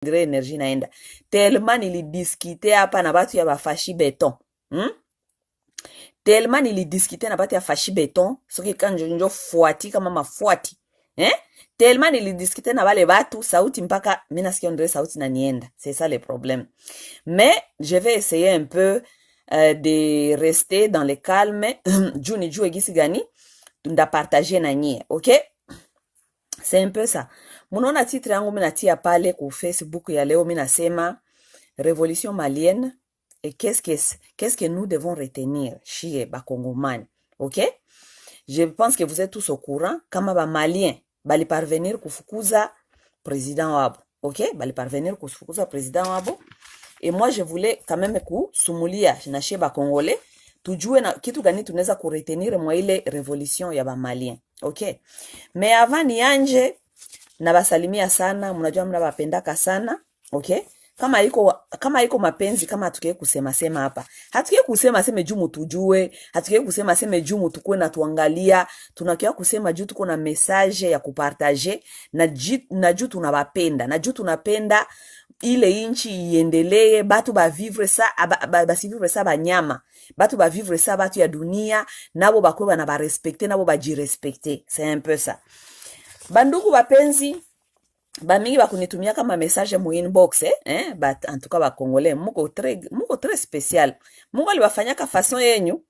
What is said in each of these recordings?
énergie naenda. Tellement nilidiscuter hapa na batu ya bafashi beton. Tellement nilidiscuter na batu ya fashi beton. Soki kanjo fuati kama mafuati. Tellement nilidiscuter na bale batu, sauti mpaka, mina sikia ondre sauti na nienda. C'est ça le problème. Mais, je vais essayer un peu de rester dans le calme. Juni juu egisi gani. Tunda partager na nye, ok? C'est un peu ça. Munaona titre yangu minatia pale ku Facebook ya leo minasema Révolution malienne et qu'est-ce que nous devons retenir chez bakongomani, ok? Je pense que vous êtes tous au courant kama ba malien bali parvenir kufukuza président wabo, ok? Bali parvenir kufukuza président wabo. Et moi je voulais quand même kusumulia na chez bakongolais tujue na kitu gani tunaweza kuretenir mwa ile révolution ya ba malien, ok? Mais avant nianje na basalimia sana, mnajua mnabapendaka sana, okay? Kama iko mapenzi, kama hatukie kusema sema hapa. Hatukie kusema sema juu mtujue, hatukie kusema sema juu mtukue na tuangalia, tunakia kusema juu tuko na message ya kupartager na juu tunabapenda, na juu tunapenda ile inchi iendelee, batu ba vivre sa basi vivre sa banyama, batu ba vivre sa batu ya dunia, nabo bakwe bana ba respecter, nabo ba jirespecter. C'est un peu ça. Bandugu bapenzi, bamingi bakunitumia kama message mu inbox, but en tout cas ba congolais muko très spécial. Mungu alibafanyaka façon yenyu.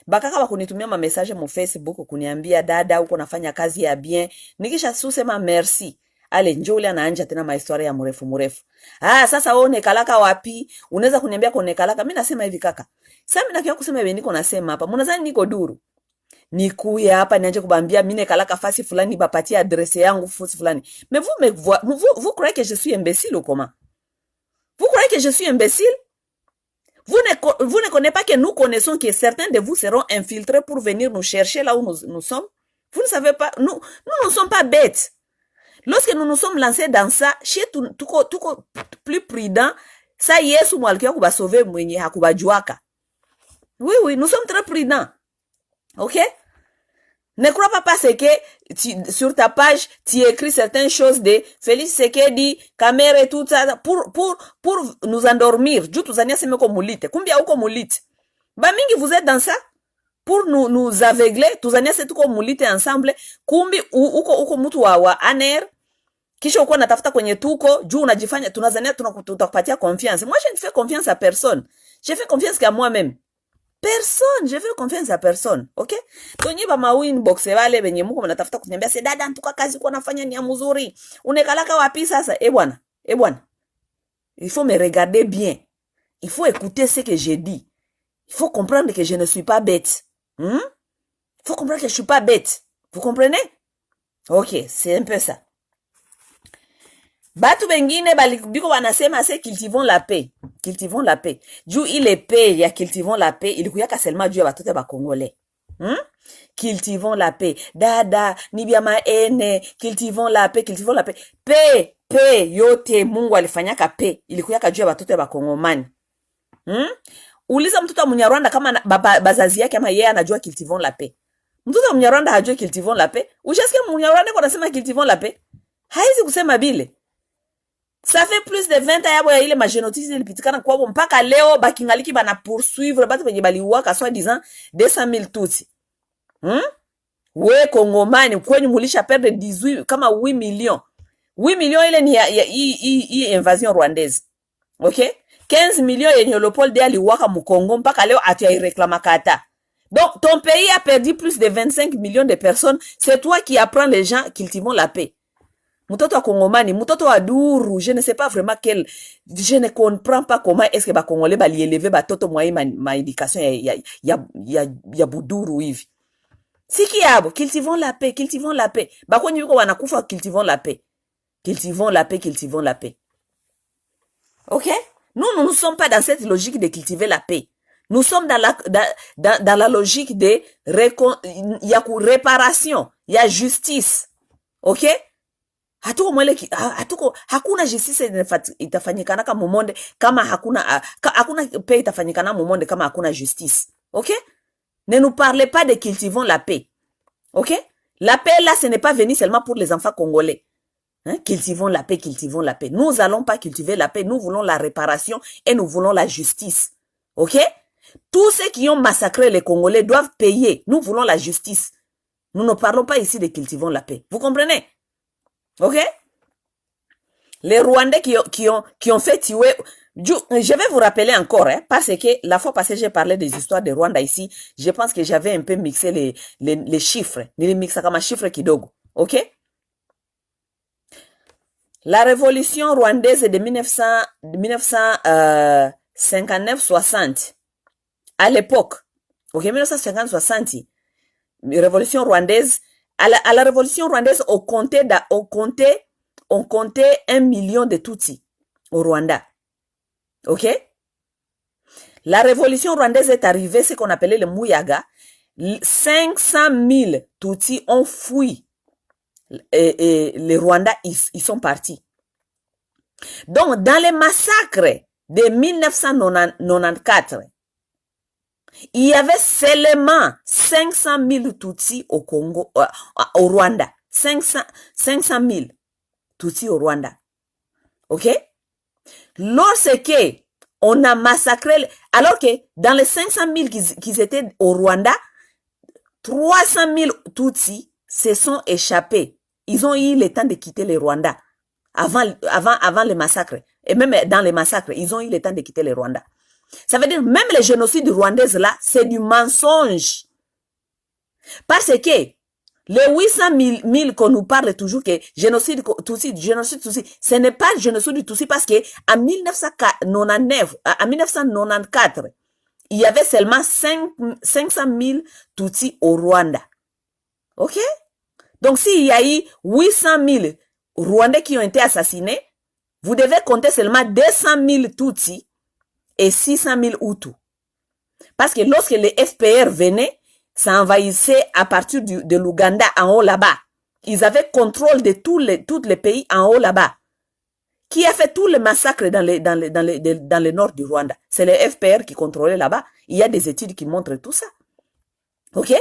Bakaka bakunitumia ma message mu Facebook kuniambia dada uko nafanya kazi ya bien. Nikisha susema merci. Ale njoli anaanja tena ma historia ya mrefu. Sasa wewe unekalaka wapi? Unaweza kuniambia kunekalaka. Mimi nasema hivi kaka. Sasa mimi nakia kusema hivi niko nasema hapa. Mnadhani niko duru? Nikuye hapa nianje kubambia mine kalaka fasi fulani bapatia adresse yangu fasi fulani. Mais vous croyez que je suis imbécile ou comment? Vous croyez que je suis imbécile? Vous ne connaissez pas que nous connaissons que certains de vous seront infiltrés pour venir nous chercher là où nous sommes? Vous ne savez pas, nous ne sommes pas bêtes. Lorsque nous nous sommes lancés dans ça, chez tout plus prudent, ça yesu mwalkia kuba sauver mwenye hakubajuaka. Oui, nous sommes très prudents. Ok? Ne crois pas parce que sur ta page, tu écris certaines choses de Félix Sekedi, Kamere et tout ça, pour nous endormir. Juu tuzania seme ko mulite. Kumbia uko mulite. Bamingi vous êtes dans ça? Pour nous aveugler, tuzania se tuko mulite ensemble. Kumbi uko mutu wa aner. Kisha uko natafuta kwenye tuko, juu unajifanya, tunazania tutakupatia confiance. Moi, je ne fais confiance à personne. Je fais confiance qu'à moi-même. Personne, je fais confiance à personne, ok? Tonyi ba mawin box wale benye muko mnatafuta kuniambia se dada ntuka kazi kwa nafanya ni ya mzuri. Unekalaka wapi sasa? Bwana. Il faut me regarder bien. Il faut écouter ce que je dis. Il faut comprendre que je ne suis pas bête. Il faut comprendre que je suis pas bête. Vous comprenez? Ok, c'est un peu ça. Batu bengine biko wanasema se cultivons la paix. Cultivons la paix. Juu ile paix ya cultivons la paix ilikuyaka seulement juu ya batoto ba Congolais. Cultivons la paix. Dada ni bia maene, cultivons la paix, cultivons la paix. Paix yote Mungu alifanyaka paix ilikuyaka juu ya batoto ba Kongomani. Uliza mtoto wa Mnyarwanda kama bazazi yake ama yeye anajua cultivons la paix. Mtoto wa Mnyarwanda hajui cultivons la paix. Ushasikia Mnyarwanda kwa nasema cultivons la paix? Haizi kusema bile. Ça fait plus de 20 ans ya ile magenotisme ilipitikana kwabo mpaka leo bakingaliki bana poursuivre batu benye baliuaka soit disant 200,000 tutsi. We Kongomani kwenye mulisha perdre 18 kama 8 millions. 8 millions ile ni ya invasion rwandaise. OK? 15 millions yenye Leopold aliuaka mu Congo mpaka leo atiaireklama kata. Donc ton pays a perdu plus de 25 millions de personnes, c'est toi qui apprends les gens cultivons la paix. Mutoto wa Kongomani, mutoto wa duru, je ne sais pas vraiment je ne comprends pas comment est-ce que ba Congolais ba lielever ba toto mwa ma éducation ya buduru hivi. Siki yabo, cultivons la paix, cultivons la paix. Ba kwenye yuko wanakufa cultivons la paix. Cultivons la paix, cultivons la paix. OK? Nous ne sommes pas dans cette logique de cultiver la paix. Nous sommes dans la logique de réparation, ya justice. OK? Hakuna justice itafanyikana kama mumonde kama hakuna paix itafanyikana mumonde kama hakuna justice. OK? Ne nous parlez pas de cultivons la paix. OK? La paix là, ce n'est pas venu seulement pour les enfants congolais. Hein? Cultivons la paix, cultivons la paix. Nous n'allons pas cultiver la paix, nous voulons la réparation et nous voulons la justice. Ok? Tous ceux qui ont massacré les Congolais doivent payer. Nous voulons la justice. Nous ne parlons pas ici de cultivons la paix. Vous comprenez? Ok? Les Rwandais qui ont fait tuer... Je vais vous rappeler encore, hein, parce que la fois passée, j'ai parlé des histoires de Rwanda ici. Je pense que j'avais un peu mixé les chiffres. Les mixé comme un chiffre kidogo. Ok? La révolution rwandaise de 1959-60, à l'époque, ok, 1950-60, révolution rwandaise, à la révolution rwandaise, on comptait 1 million de Tutsis au Rwanda. Ok? La révolution rwandaise est arrivée, ce qu'on appelait le Mouyaga. 500 000 Tutsis ont fui. Et les Rwandais, ils sont partis. Donc, dans les massacres de 1994, il y avait seulement 500 000 Tutsis au Congo, au Rwanda. 500 000 Tutsis au Rwanda. Ok? Lorsque on a massacré, alors que dans les 500 000 qui étaient au Rwanda, 300 000 Tutsis se sont échappés. Ils ont eu le temps de quitter le Rwanda avant les massacres. Et même dans les massacres, ils ont eu le temps de quitter le Rwanda. Ça veut dire, même les génocides rwandais là, c'est du mensonge. Parce que les 800 000 qu'on nous parle toujours que génocide Tutsi, ce n'est pas génocide du Tutsi parce que en 1994, il y avait seulement 500 000 Tutsis au Rwanda. Ok? Donc, s'il y a eu 800 000 Rwandais qui ont été assassinés, vous devez compter seulement 200 000 Tutsis et 600 000 Hutus. Parce que lorsque les FPR venaient, ça envahissait à partir de l'Ouganda en haut là-bas. Ils avaient contrôle de tous les pays en haut là-bas. Qui a fait tous les massacres dans le nord du Rwanda? C'est les FPR qui contrôlaient là-bas. Il y a des études qui montrent tout ça. Ok?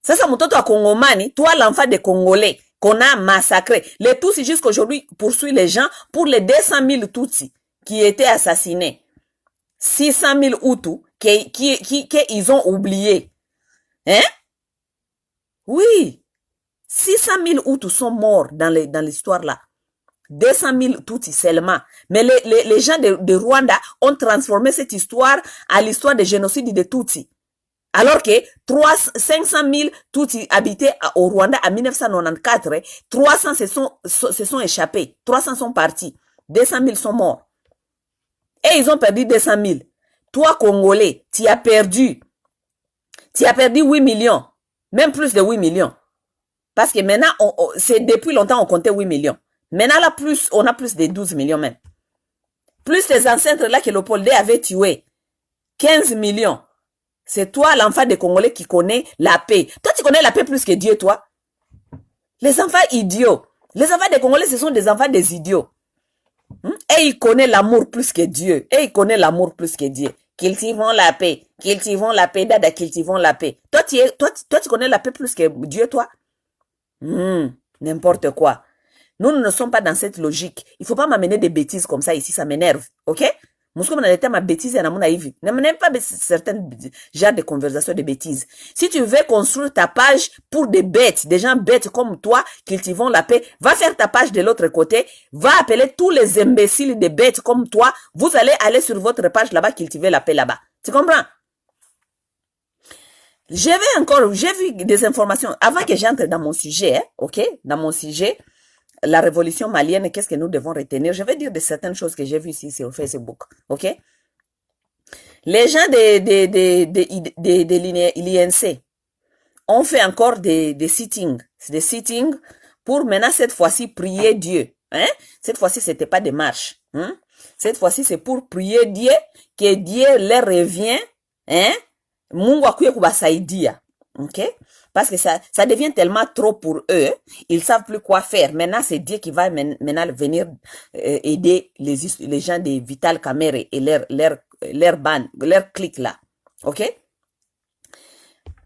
Sasa mtoto wa Kongomani, toi l'enfant des Congolais qu'on a massacré. Les Tutsis jusqu'aujourd'hui poursuivent les gens pour les 200 000 Tutsis qui étaient assassinés. 600 000 Hutus qu'ils ont oubliés. Hein? Oui. 600 000 Hutus sont morts dans l'histoire là. 200 000 Tutsis seulement. Mais les gens de Rwanda ont transformé cette histoire à l'histoire des génocides des Tutsis. Alors que 500 000 Tutsis habitaient au Rwanda en 1994, 300 se sont échappés. 300 sont partis. 200 000 sont morts. Et ils ont perdu 200 000. Toi, Congolais, tu as perdu 8 millions. Même plus de 8 millions. Parce que maintenant, c'est depuis longtemps on comptait 8 millions. Maintenant, là, on a plus de 12 millions même. Plus les ancêtres là que Léopold avait tué. 15 millions. C'est toi, l'enfant des Congolais, qui connaît la paix. Toi, tu connais la paix plus que Dieu, toi. Les enfants idiots. Les enfants des Congolais, ce sont des enfants des idiots. Et ils connaissent l'amour plus que Dieu. Et ils connaissent l'amour plus que Dieu. Cultivons la paix. Cultivons la paix. Dada, cultivons la paix. Toi, tu connais la paix plus que Dieu, toi. N'importe quoi. Nous ne sommes pas dans cette logique. Il ne faut pas m'amener des bêtises comme ça ici, ça m'énerve. Ok? Mouskoum n'a ma bêtise et naïve. Ne m'amène pas certains genres de conversations de bêtises. Si tu veux construire ta page pour des bêtes, des gens bêtes comme toi, cultivons la paix, va faire ta page de l'autre côté, va appeler tous les imbéciles des bêtes comme toi, vous allez aller sur votre page là-bas, cultiver la paix là-bas. Tu comprends? J'ai vu des informations, avant que j'entre dans mon sujet, hein, ok? Dans mon sujet, la révolution malienne, qu'est-ce que nous devons retenir? Je vais dire de certaines choses que j'ai vues ici sur Facebook, ok? Les gens de l'INC ont fait encore des sittings pour maintenant cette fois-ci prier Dieu, hein? Cette fois-ci, c'était pas des marches, hein? Cette fois-ci, c'est pour prier Dieu, que Dieu leur revient, hein? Mungu akuye kubasaidia, ok? Parce que ça devient tellement trop pour eux, ils savent plus quoi faire. Maintenant, c'est Dieu qui va maintenant venir aider les gens de Vital Kamerhe et leur bande, leur clique là. Ok?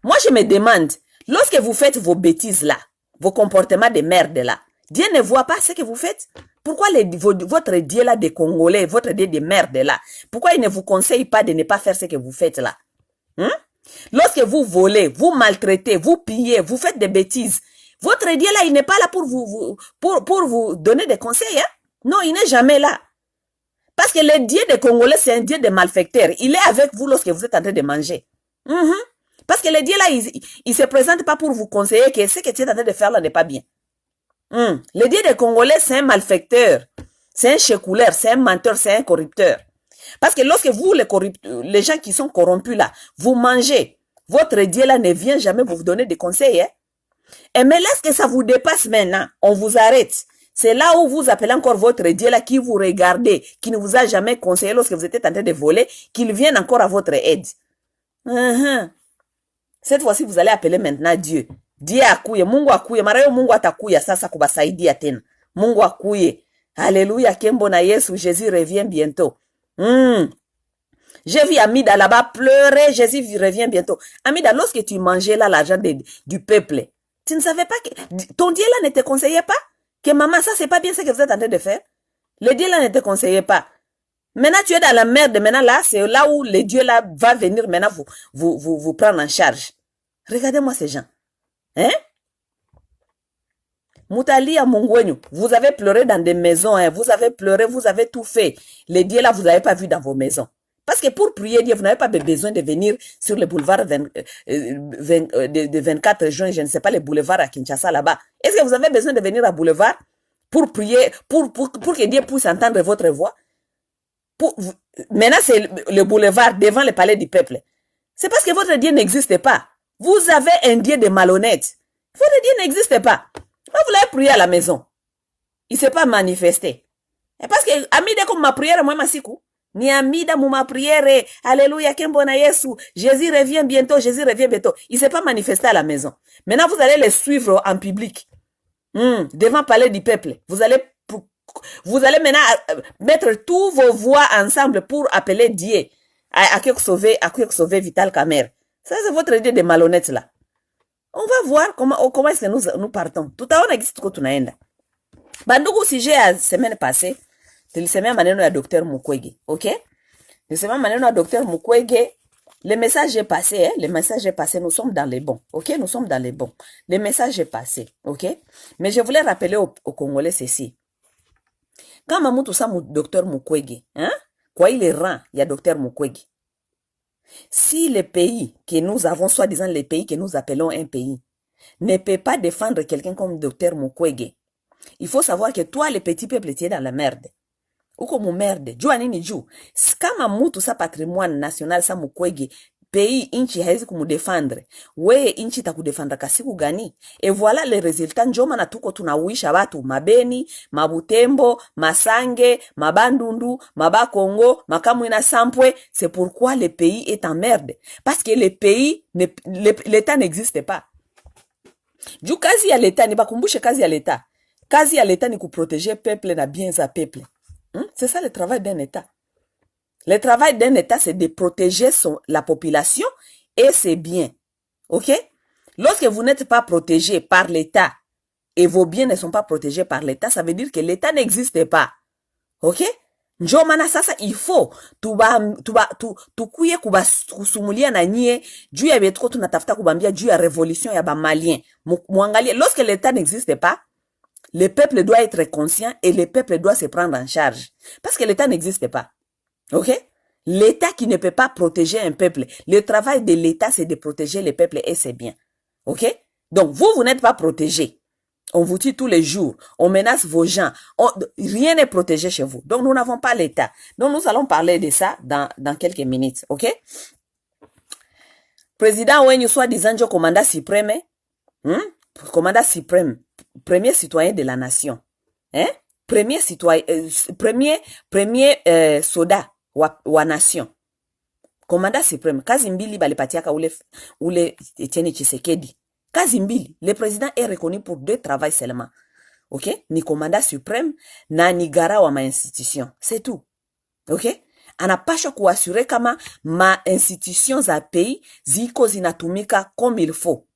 Moi, je me demande, lorsque vous faites vos bêtises là, vos comportements de merde là, Dieu ne voit pas ce que vous faites. Pourquoi votre Dieu là des Congolais, votre Dieu de merde là, pourquoi il ne vous conseille pas de ne pas faire ce que vous faites là? Lorsque vous volez, vous maltraitez, vous pillez, vous faites des bêtises, votre Dieu là, il n'est pas là pour vous donner des conseils. Non, il n'est jamais là. Parce que le Dieu des Congolais, c'est un Dieu de malfaiteurs. Il est avec vous lorsque vous êtes en train de manger. Parce que le Dieu là, il se présente pas pour vous conseiller que ce que tu es en train de faire là n'est pas bien. Le Dieu des Congolais, c'est un malfaiteur, c'est un chécouleur, c'est un menteur, c'est un corrupteur. Parce que lorsque vous, les gens qui sont corrompus là, vous mangez, votre Dieu là ne vient jamais vous donner des conseils. Et mais lorsque ça vous dépasse maintenant, on vous arrête. C'est là où vous appelez encore votre Dieu là qui vous regardez, qui ne vous a jamais conseillé lorsque vous étiez en train de voler, qu'il vienne encore à votre aide. Cette fois-ci, vous allez appeler maintenant Dieu. Dieu akuye, Mungu akuye, marayo Mungu atakuya sasa kubasaidia tena. Mungu akuye. Alléluia, Kembo na Yesu, Jésus revient bientôt. J'ai vu Amida là-bas pleurer, Jésus revient bientôt. Amida, lorsque tu mangeais là l'argent du peuple, tu ne savais pas que ton Dieu là ne te conseillait pas? Que maman, ça c'est pas bien ce que vous êtes en train de faire. Le Dieu là ne te conseillait pas. Maintenant tu es dans la merde, maintenant là, c'est là où le Dieu là va venir maintenant vous prendre en charge. Regardez-moi ces gens. Moutali à Mungwenyu, vous avez pleuré dans des maisons, vous avez pleuré, vous avez tout fait. Les dieux là, vous n'avez pas vu dans vos maisons. Parce que pour prier Dieu, vous n'avez pas besoin de venir sur le boulevard de 24 juin, je ne sais pas, les boulevards à Kinshasa là-bas. Est-ce que vous avez besoin de venir à boulevard pour prier, pour que Dieu puisse entendre votre voix? Maintenant, c'est le boulevard devant le palais du peuple. C'est parce que votre Dieu n'existe pas. Vous avez un Dieu de malhonnête. Votre Dieu n'existe pas. Vous l'avez prié à la maison. Il ne s'est pas manifesté. Et parce que Amida comme ma prière, moi, ma siku. Ni Amida, ma prière. Alléluia, Kembo na Yesu. Jésus revient bientôt, Jésus revient bientôt. Il ne s'est pas manifesté à la maison. Maintenant, vous allez le suivre en public. Devant le palais du peuple. Vous allez maintenant mettre tous vos voix ensemble pour appeler Dieu. À qui sauver Vital Kamer. Ça, c'est votre Dieu de malhonnête là. On va voir comment est-ce que nous partons. Tout à l'heure, on existe que tunaenda. Bandugu sujet ya semaine passée, tulisemea maneno ya Dr. Mukwege, ok? Tulisemea maneno ya Dr. Mukwege. Le message est passé, le message est passé, nous sommes dans les bons, ok? Nous sommes dans les bons. Le message est passé, ok? Mais je voulais rappeler aux Congolais ceci. Quand Mamou tout ça, Dr. Mukwege, quoi il est rang, il y a Dr. Mukwege. Si le pays que nous avons, soi-disant les pays que nous appelons un pays, ne peut pas défendre quelqu'un comme Dr. Mukwege, il faut savoir que toi, le petit peuple, tu es dans la merde. Ou comme merde. Jua nini juu. Kama mutu sa patrimoine national sa Mukwege, pays inchi haizi kumudefendre. Weye inchi takudefendre kasiku gani? Et voilà les résultats. Njoma na tuko tunauisha watu. Mabeni, Mabutembo, Masange, Mabandundu, Mabakongo, Makamwina Sampwe. C'est pourquoi le pays est en merde. Parce que le pays, l'État n'existe pas. Juu kazi ya l'État, nibakumbushe kazi ya l'État. Kazi ya l'État ni kuprotéger peuple na bien za peuple. C'est ça le travail d'un État. Le travail d'un État, c'est de protéger la population et ses biens. Ok? Lorsque vous n'êtes pas protégé par l'État et vos biens ne sont pas protégés par l'État, ça veut dire que l'État n'existe pas. Ok? Njo mana sasa il faut tukuye kusumulia na nyie juu ya betro tunatafuta kubambia juu ya révolution ya ba malien. Muangalie, lorsque l'État n'existe pas, le peuple doit être conscient et le peuple doit se prendre en charge. Parce que l'État n'existe pas. Ok? L'État qui ne peut pas protéger un peuple. Le travail de l'État, c'est de protéger le peuple et ses biens. Ok? Donc, vous n'êtes pas protégé. On vous tue tous les jours. On menace vos gens. Rien n'est protégé chez vous. Donc, nous n'avons pas l'État. Donc, nous allons parler de ça dans quelques minutes. Ok? Président Ouenyu, soi-disant, commandant suprême. Commandant suprême. Premier citoyen de la nation. Premier citoyen, premier soldat wa nation. Commandant suprême. Kazi mbili balipatiaka ule Etienne Tshisekedi. Kazi mbili. Le président est reconnu pour 2 travails seulement. Ok? Ni commandant suprême na ni gara wa ma institution. C'est tout. Ok? Anapasha kuassurer kama ma institution za pays ziko zinatumika comme il faut.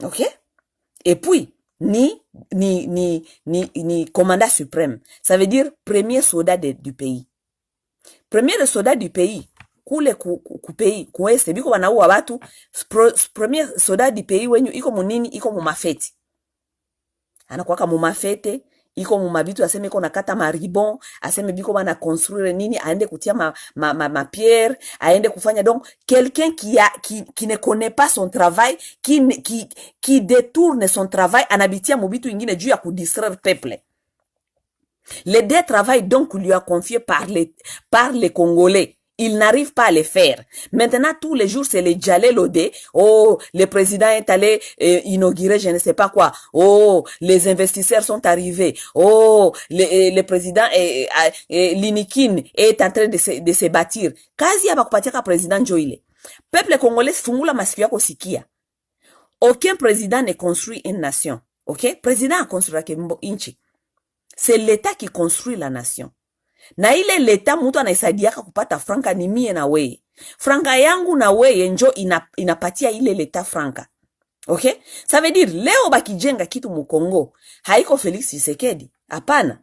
Ok? Et puis, ni commandant suprême. Ça veut dire premier soldat du pays. Premier soldat du pays. Kule ku pays kuwese biko wanaua watu. Premier soldat du pays wenyu iko munini, iko mumafeti. Anakuwaka mumafete, iko mumabitu, aseme iko nakata maribon, aseme biko wana construire nini, aende kutia ma pierre, aende kufanya. Donc quelqu'un qui ne connaît pas son travail, qui détourne son travail, anabitia mubitu ingine juu ya kudistraire peuple. Les deux travail donc lui a confié par les Congolais. Il n'arrive pas à les faire. Maintenant, tous les jours, c'est les Djalé Lodé. Oh, le président est allé inaugurer je ne sais pas quoi. Oh, les investisseurs sont arrivés. Oh, le président Linikin est en train de se bâtir. Kazi abakupatia président Joile. Peuple congolais fungula masikio yako sikia. Aucun président ne construit une nation. OK? Président a construit inchi. C'est l'État qui construit la nation. Na ile leta mtu anaisaidiaka kupata franka ni mie na weye. Franka yangu na weye njo inapatia ile leta franka. Okay? Ça veut dire leo bakijenga kitu mu Congo, haiko Felix Tshisekedi. Hapana.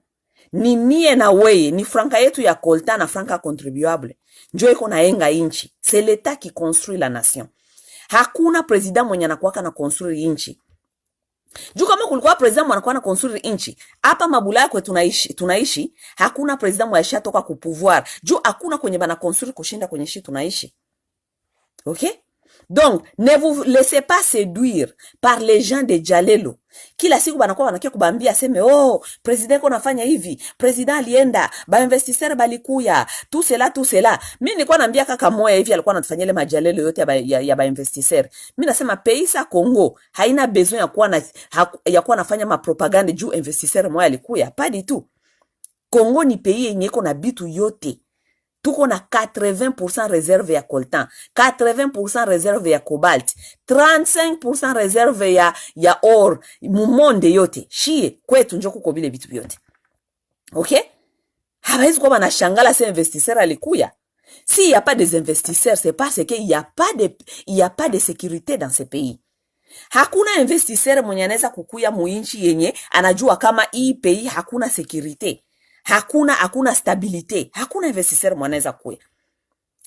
Ni mie na weye, ni franka yetu ya kolta na franka contribuable. Njo iko naenga inchi. C'est l'État qui construit la nation. Hakuna president mwenye anakuwaka na construire inchi. Juu kama kulikuwa president mwanakuwa na construire inchi, hapa Mabulaya kwe tunaishi, hakuna president mwaisha toka ku pouvoir. Juu hakuna kwenye bana construire kushinda kwenye shi tunaishi. OK? Donc, ne vous laissez pas séduire par les gens de Djalelo. Kila siku banakuwa wanakia kubambia aseme, oh, president ko nafanya hivi, president alienda, ba investisseur balikuya, tout cela. Mimi nilikuwa naambia kaka moya hivi alikuwa anatufanyia ile majalelo yote ya ba investisseur. Mimi nasema pays Congo haina besoin ya kuwa nafanya ma propaganda juu investisseur moya alikuya, pas du tout. Congo ni pays yenye iko na bitu yote. Tuko na 80% réserve ya coltan, 80% réserve ya cobalt, 35% réserve ya or, mumonde yote. Shie, kwetu njoko kubile bitu biote. OK? Habaizi kwa banashangala se investisseur alikuya. S'il n'y a pas des investisseurs, c'est parce qu'il n'y a pas de sécurité dans ce pays. Hakuna investisseur mwenye anaweza kukuya muinchi yenye, anajua kama hii pays hakuna sécurité. Hakuna stabilité. Hakuna investisseur mwanaweza kuya.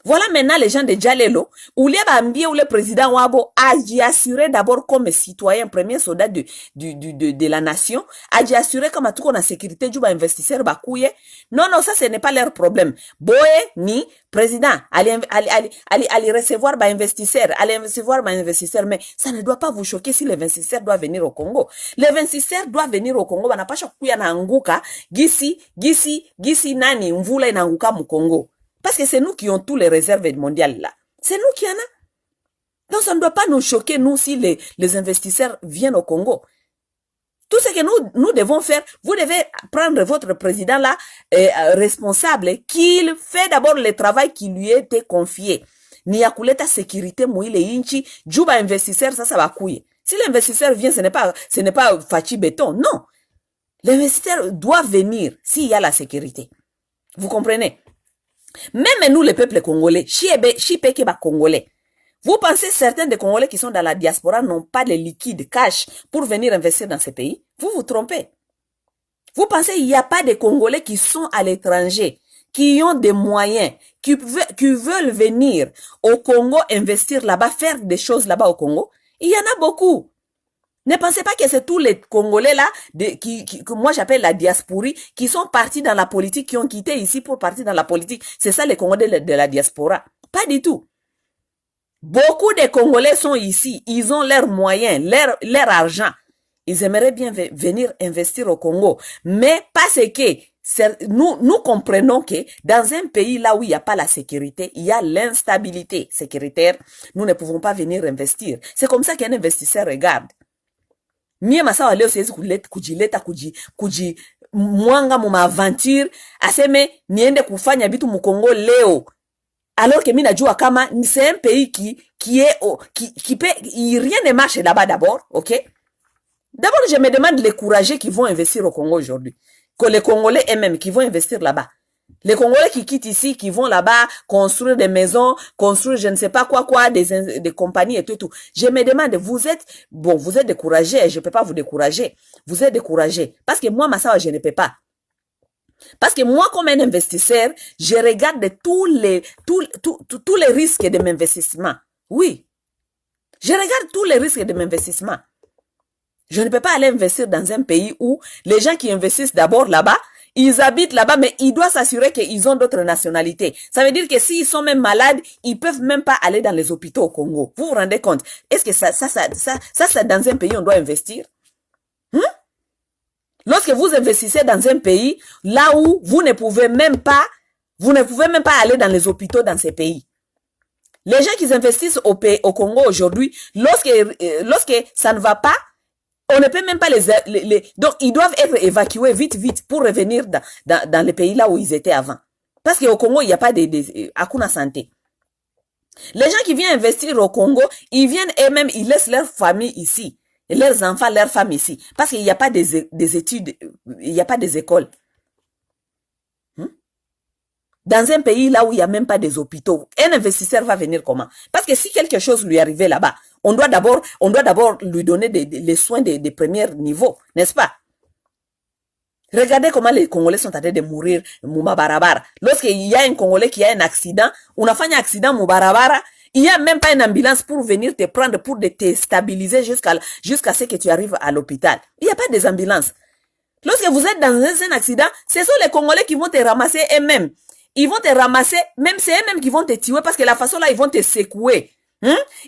Voilà maintenant les gens de Djalelo, ou les bambie ou le président wabo a assuré d'abord comme citoyen, premier soldat de la nation, a assuré comme tout la sécurité du investisseur bakouye. Non, ça ce n'est pas leur problème. Boye ni président, allez recevoir investisseur, mais ça ne doit pas vous choquer si l'investisseur doit venir au Congo. L'investisseur doit venir au Congo, bana pasha kuya na anguka, gisi nani mvula inanguka mu Congo. Parce que c'est nous qui avons tous les réserves mondiales là. C'est nous qui en a. Donc ça ne doit pas nous choquer, nous, si les investisseurs viennent au Congo. Tout ce que nous devons faire, vous devez prendre votre président là, responsable, qu'il fait d'abord le travail qui lui a été confié. Ni ya kuleta sécurité mouile inchi, juba investisseur, ça va couiller. Si l'investisseur vient, ce n'est pas Fachi Béton, non. L'investisseur doit venir s'il y a la sécurité. Vous comprenez? Même nous, les peuples congolais, chipeke ba congolais. Vous pensez certains des Congolais qui sont dans la diaspora n'ont pas de liquide, cash, pour venir investir dans ces pays? Vous vous trompez. Vous pensez qu'il n'y a pas de Congolais qui sont à l'étranger, qui ont des moyens, qui veulent venir au Congo investir là-bas, faire des choses là-bas au Congo? Il y en a beaucoup. Ne pensez pas que c'est tous les Congolais là, que moi j'appelle la diaspora, qui sont partis dans la politique, qui ont quitté ici pour partir dans la politique. C'est ça les Congolais de la diaspora. Pas du tout. Beaucoup de Congolais sont ici. Ils ont leurs moyens, leur argent. Ils aimeraient bien venir investir au Congo. Mais parce que nous comprenons que dans un pays là où il n'y a pas la sécurité, il y a l'instabilité sécuritaire. Nous ne pouvons pas venir investir. C'est comme ça qu'un investisseur regarde. Mie masawa leo siwezi kujileta mwanga mu aventure aseme niende kufanya bitu mu Congo leo, alors que mimi najua kama c'est un pays qui peut rien ne marche là-bas d'abord. OK? D'abord je me demande les courageux qui vont investir au Congo aujourd'hui, que les Congolais eux-mêmes qui vont investir là-bas. Les Congolais qui quittent ici, qui vont là-bas construire des maisons, construire je ne sais pas quoi, des compagnies et tout. Je me demande, vous êtes découragés, je ne peux pas vous décourager. Vous êtes découragés. Parce que moi, Massawa, je ne peux pas. Parce que moi, comme un investisseur, je regarde tous les risques de mon investissement. Oui. Je regarde tous les risques de mon investissement. Je ne peux pas aller investir dans un pays où les gens qui investissent d'abord là-bas, ils habitent là-bas, mais ils doivent s'assurer qu'ils ont d'autres nationalités. Ça veut dire que s'ils sont même malades, ils peuvent même pas aller dans les hôpitaux au Congo. Vous vous rendez compte? Est-ce que ça, dans un pays, on doit investir? Lorsque vous investissez dans un pays, là où vous ne pouvez même pas aller dans les hôpitaux dans ces pays. Les gens qui investissent au Congo aujourd'hui, lorsque ça ne va pas, on ne peut même pas donc ils doivent être évacués vite pour revenir dans les pays là où ils étaient avant. Parce qu'au Congo, il n'y a pas de Hakuna Santé. Les gens qui viennent investir au Congo, ils viennent eux-mêmes, ils laissent leur famille ici. Et leurs enfants, leurs femmes ici. Parce qu'il n'y a pas des études, il n'y a pas des écoles. Dans un pays là où il n'y a même pas des hôpitaux, un investisseur va venir comment? Parce que si quelque chose lui arrivait là-bas, on doit d'abord lui donner les soins des premiers niveaux, n'est-ce pas? Regardez comment les Congolais sont en train de mourir, Moumabarabara. Lorsqu'il y a un Congolais qui a un accident, on a fait un accident, Moumabarabara, il n'y a même pas une ambulance pour venir te prendre, pour te stabiliser jusqu'à ce que tu arrives à l'hôpital. Il n'y a pas des ambulances. Lorsque vous êtes dans un accident, ce sont les Congolais qui vont te ramasser eux-mêmes. Ils vont te ramasser, même c'est eux-mêmes qui vont te tuer parce que la façon là, ils vont te secouer.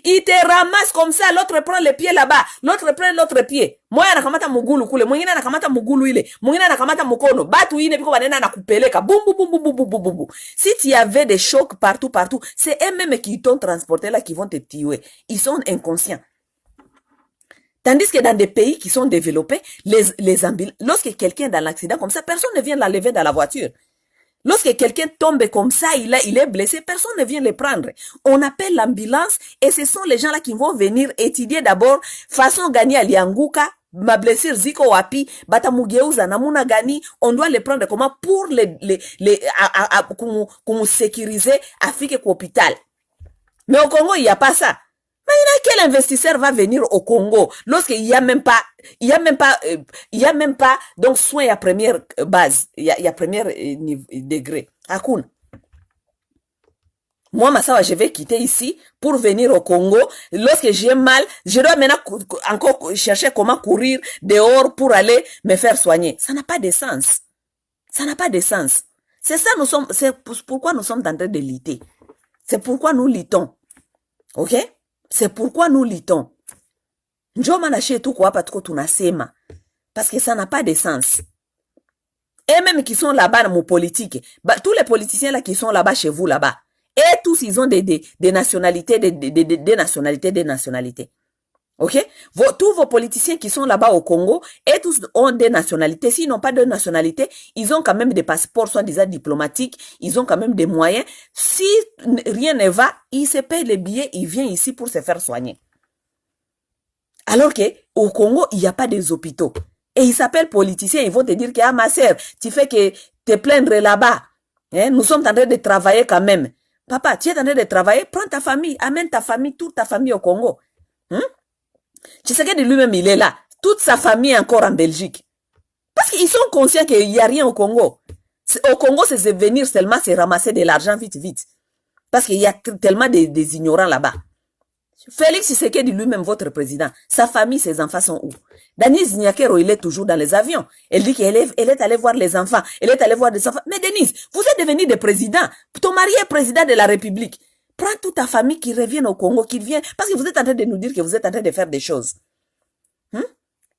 Ils te ramassent comme ça, l'autre prend le pied là-bas, l'autre prend l'autre pied. Moi anakamata mugulu kule, mwingine anakamata mugulu ile, mwingine anakamata mukono, batu ine biko banena nakupeleka, boum boum boum boum boum boum boum. Si tu y avait des chocs partout, c'est eux-mêmes qui t'ont transporté là qui vont te tuer. Ils sont inconscients. Tandis que dans des pays qui sont développés, les ambulances, lorsque quelqu'un est dans l'accident comme ça, personne ne vient l'enlever dans la voiture. Lorsque quelqu'un tombe comme ça, il est blessé, personne ne vient le prendre. On appelle l'ambulance et ce sont les gens là qui vont venir étudier d'abord façon gagner à Lianguka, ma blessure ziko wapi, bata mugeuza namuna gani, on doit les prendre comment pour comme sécuriser afike kwa hôpital. Mais au Congo, il n'y a pas ça. Maintenant, quel investisseur va venir au Congo lorsqu'il n'y a même pas, donc soins à première base, il y a premier degré. Hakuna. Moi, Massawa, je vais quitter ici pour venir au Congo. Lorsque j'ai mal, je dois maintenant encore chercher comment courir dehors pour aller me faire soigner. Ça n'a pas de sens. Ça n'a pas de sens. C'est ça, c'est pourquoi nous sommes en train de lutter. C'est pourquoi nous luttons. Ok? C'est pourquoi nous luttons. Parce que ça n'a pas de sens. Et même qui sont là-bas dans mon politique, tous les politiciens là qui sont là-bas chez vous là-bas, et tous ils ont des nationalités, des nationalités. Ok? Tous vos politiciens qui sont là-bas au Congo, et tous ont des nationalités. S'ils n'ont pas de nationalité, ils ont quand même des passeports soi-disant diplomatiques, ils ont quand même des moyens. Si rien ne va, ils se payent les billets, ils viennent ici pour se faire soigner. Alors que au Congo, il n'y a pas des hôpitaux. Et ils s'appellent politiciens, ils vont te dire que, ah ma sœur, tu fais que te plaindre là-bas. Nous sommes en train de travailler quand même. Papa, tu es en train de travailler, prends ta famille, amène ta famille, toute ta famille au Congo. Tshisekedi lui-même, il est là. Toute sa famille est encore en Belgique. Parce qu'ils sont conscients qu'il n'y a rien au Congo. Au Congo, c'est venir seulement se ramasser de l'argent vite. Parce qu'il y a tellement des ignorants là-bas. Félix Tshisekedi lui-même, votre président, sa famille, ses enfants sont où? Denise Nyakero, il est toujours dans les avions. Elle dit qu'elle est allée voir les enfants. Elle est allée voir des enfants. Mais Denise, vous êtes devenu des présidents. Ton mari est président de la République. Prends toute ta famille qui revient au Congo, qui vient, parce que vous êtes en train de nous dire que vous êtes en train de faire des choses.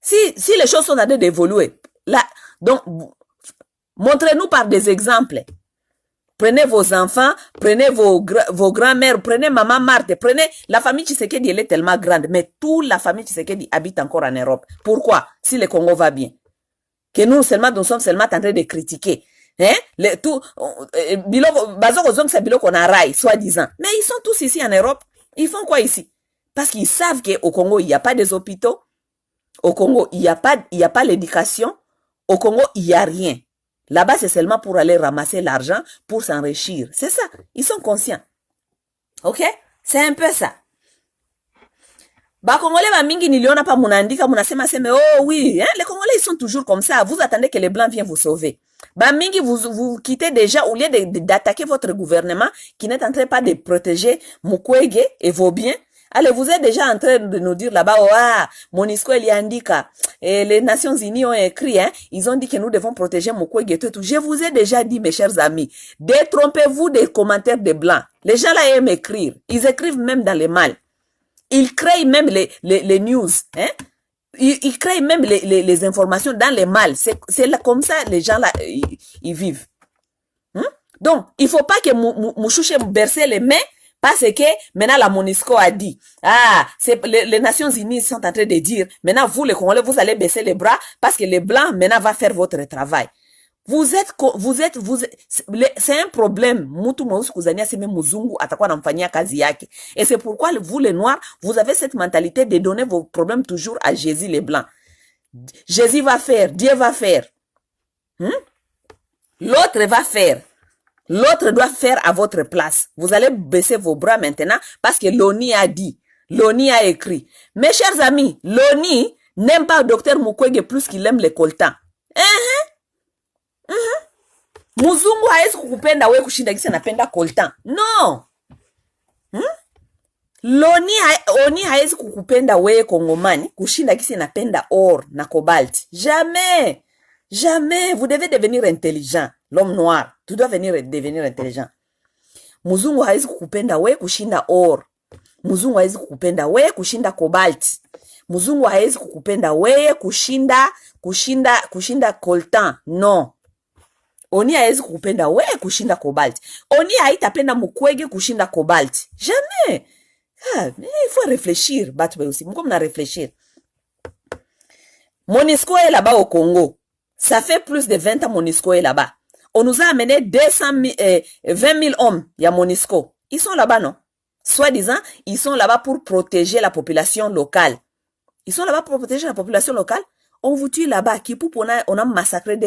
Si les choses sont en train d'évoluer, là, donc, montrez-nous par des exemples. Prenez vos enfants, prenez vos grands-mères, prenez maman Marthe, prenez la famille Tshisekedi, elle est tellement grande, mais toute la famille Tshisekedi habite encore en Europe. Pourquoi? Si le Congo va bien. Que nous sommes seulement en train de critiquer. C'est Biloko qu'on a rail, soi-disant. Mais ils sont tous ici en Europe. Ils font quoi ici? Parce qu'ils savent qu'au Congo, il n'y a pas des hôpitaux. Au Congo, il n'y a pas l'éducation. Au Congo, il n'y a rien. Là-bas, c'est seulement pour aller ramasser l'argent, pour s'enrichir. C'est ça. Ils sont conscients. Ok? C'est un peu ça. Congolais mingi niliona pa munandika munasema seme oh oui, hein, les Congolais ils sont toujours comme ça. Vous attendez que les blancs viennent vous sauver. Mingi vous quittez déjà au lieu d'attaquer votre gouvernement qui n'est en train pas de protéger Mukwege et vos biens. Allez, vous êtes déjà en train de nous dire là-bas, oh, ah, Monisco Eliandika, et les Nations Unies ont écrit, hein, ils ont dit que nous devons protéger Mukwege et tout. Je vous ai déjà dit, mes chers amis, détrompez-vous des commentaires des blancs. Les gens là aiment écrire. Ils écrivent même dans les mal. Ils créent même les news, hein. Ils créent même les informations dans les mal. C'est là, comme ça, les gens là, ils vivent. Hein? Donc, il faut pas que Mouchouche berce les mains parce que maintenant la MONUSCO a dit, ah, les Nations Unies sont en train de dire, maintenant vous les Congolais, vous allez baisser les bras parce que les Blancs maintenant va faire votre travail. C'est un problème. Mutu mweusi kuzania seme muzungu atakuwa anamfanyia kazi yake. Et c'est pourquoi vous les noirs, vous avez cette mentalité de donner vos problèmes toujours à Jésus les blancs. Jésus va faire, Dieu va faire. L'autre va faire. L'autre doit faire à votre place. Vous allez baisser vos bras maintenant parce que l'ONI a dit, l'ONI a écrit. Mes chers amis, l'ONI n'aime pas Dr Mukwege plus qu'il aime les coltans. Muzungu haezi kukupenda we kushinda kisi anapenda coltan. No. Oni haezi kukupenda we Kongomani kushinda kisi anapenda or na cobalt. Jamais. Jamais. Vous devez devenir intelligent. L'homme noir. Tu dois devenir intelligent. Muzungu haezi kukupenda we kushinda or. Muzungu haezi kukupenda we kushinda cobalt. Muzungu haezi kukupenda we kushinda coltan. No. Oni haezi kukupenda we kushinda cobalt. Oni haitapenda Mukwege kushinda cobalt. Jamais. Mais il faut réfléchir. Batu aussi. Mko mna réfléchir. MONUSCO est là-bas au Congo. Ça fait plus de 20 ans MONUSCO est là-bas. On nous a amené 20 000 hommes. Il y a MONUSCO. Ils sont là-bas, non? Soi-disant, ils sont là-bas pour protéger la population locale. Ils sont là-bas pour protéger la population locale. On vous tue là-bas. On a massacré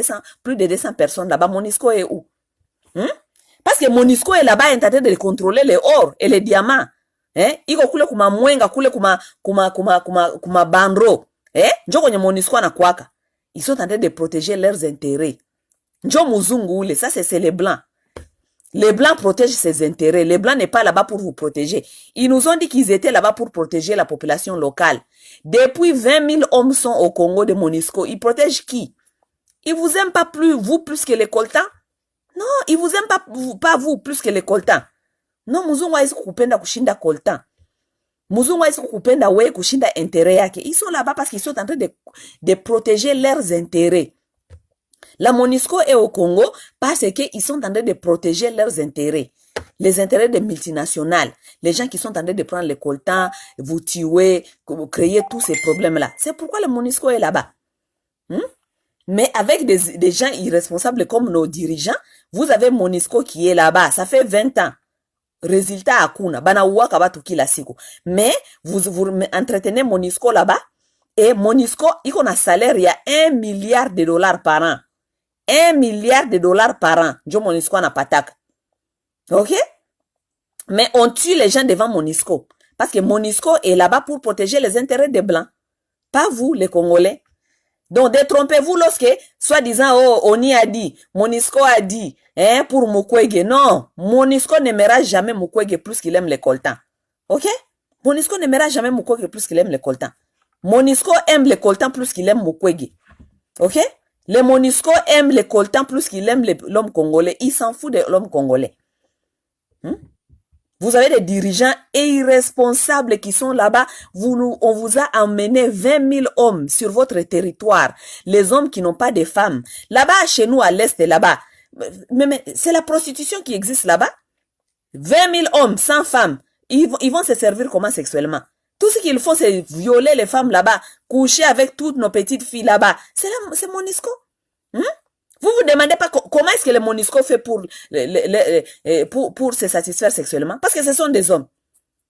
plus de 200 personnes là-bas. MONUSCO est où? Parce que MONUSCO est là-bas en train de contrôler les or et les diamants. Iko kule kuma mwenga, kule kuma bandro. Njo kwenye MONUSCO anakuwaka. Ils sont en train de protéger leurs intérêts. Njo muzungu ule, ça c'est les blancs. Les blancs protègent ses intérêts. Les blancs n'est pas là-bas pour vous protéger. Ils nous ont dit qu'ils étaient là-bas pour protéger la population locale. Depuis 20 000 hommes sont au Congo de MONUSCO. Ils protègent qui? Ils vous aiment pas vous plus que les coltans? Non, ils vous aiment pas vous plus que les coltans. Non, muzungu haezi kukupenda kushinda coltan. Muzungu haezi kukupenda we kushinda intérêt yake. Ils sont là-bas parce qu'ils sont en train de protéger leurs intérêts. La MONUSCO est au Congo parce qu'ils sont en train de protéger leurs intérêts. Les intérêts des multinationales. Les gens qui sont en train de prendre les coltans, vous tuer, créer tous ces problèmes-là. C'est pourquoi le MONUSCO est là-bas. Mais avec des gens irresponsables comme nos dirigeants, vous avez MONUSCO qui est là-bas. Ça fait 20 ans. Résultat hakuna. Bana uwaka batu kila siku. Mais vous entretenez MONUSCO là-bas. Et MONUSCO, il a un salaire, il y a $1 milliard par an. $1 milliard par an. Jo MONUSCO na patak. Ok? Mais on tue les gens devant MONUSCO. Parce que MONUSCO est là-bas pour protéger les intérêts des Blancs. Pas vous, les Congolais. Donc, détrompez-vous lorsque, soi-disant, oh, Oni a dit, MONUSCO a dit, pour Mukwege. Non, MONUSCO n'aimera jamais Mukwege plus qu'il aime les coltans. Ok? MONUSCO n'aimera jamais Mukwege plus qu'il aime les coltans. MONUSCO aime les coltans plus qu'il aime Mukwege. Ok? Les MONUSCO aiment les coltans plus qu'il aime l'homme congolais. Il s'en fout de l'homme congolais. Vous avez des dirigeants irresponsables qui sont là-bas. On vous a emmené 20 000 hommes sur votre territoire. Les hommes qui n'ont pas de femmes. Là-bas, chez nous, à l'est, là-bas. Mais c'est la prostitution qui existe là-bas. 20 000 hommes sans femmes. Ils vont se servir comment sexuellement? Tout ce qu'ils font, c'est violer les femmes là-bas. Coucher avec toutes nos petites filles là-bas. C'est MONUSCO. Vous vous demandez pas comment est-ce que le MONUSCO fait pour se satisfaire sexuellement? Parce que ce sont des hommes.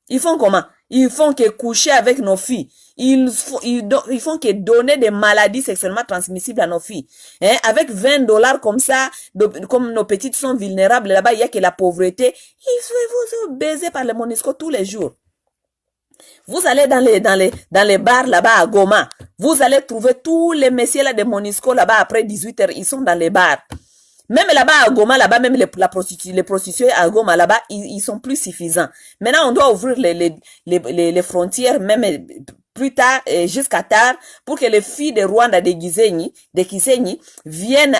Ils font comment? Ils font que coucher avec nos filles. Ils font que donner des maladies sexuellement transmissibles à nos filles. Hein? Avec 20 dollars comme ça, comme nos petites sont vulnérables là-bas, il y a que la pauvreté. Ils vous baiser par le Monisco tous les jours. Vous allez dans les bars là-bas à Goma. Vous allez trouver tous les messieurs là de Monisco là-bas après 18h. Ils sont dans les bars. Même là-bas à Goma, là-bas, même les prostituées à Goma, là-bas, ils sont plus suffisants. Maintenant, on doit ouvrir les frontières, même plus tard, jusqu'à tard, pour que les filles de Rwanda, de Kisenyi, viennent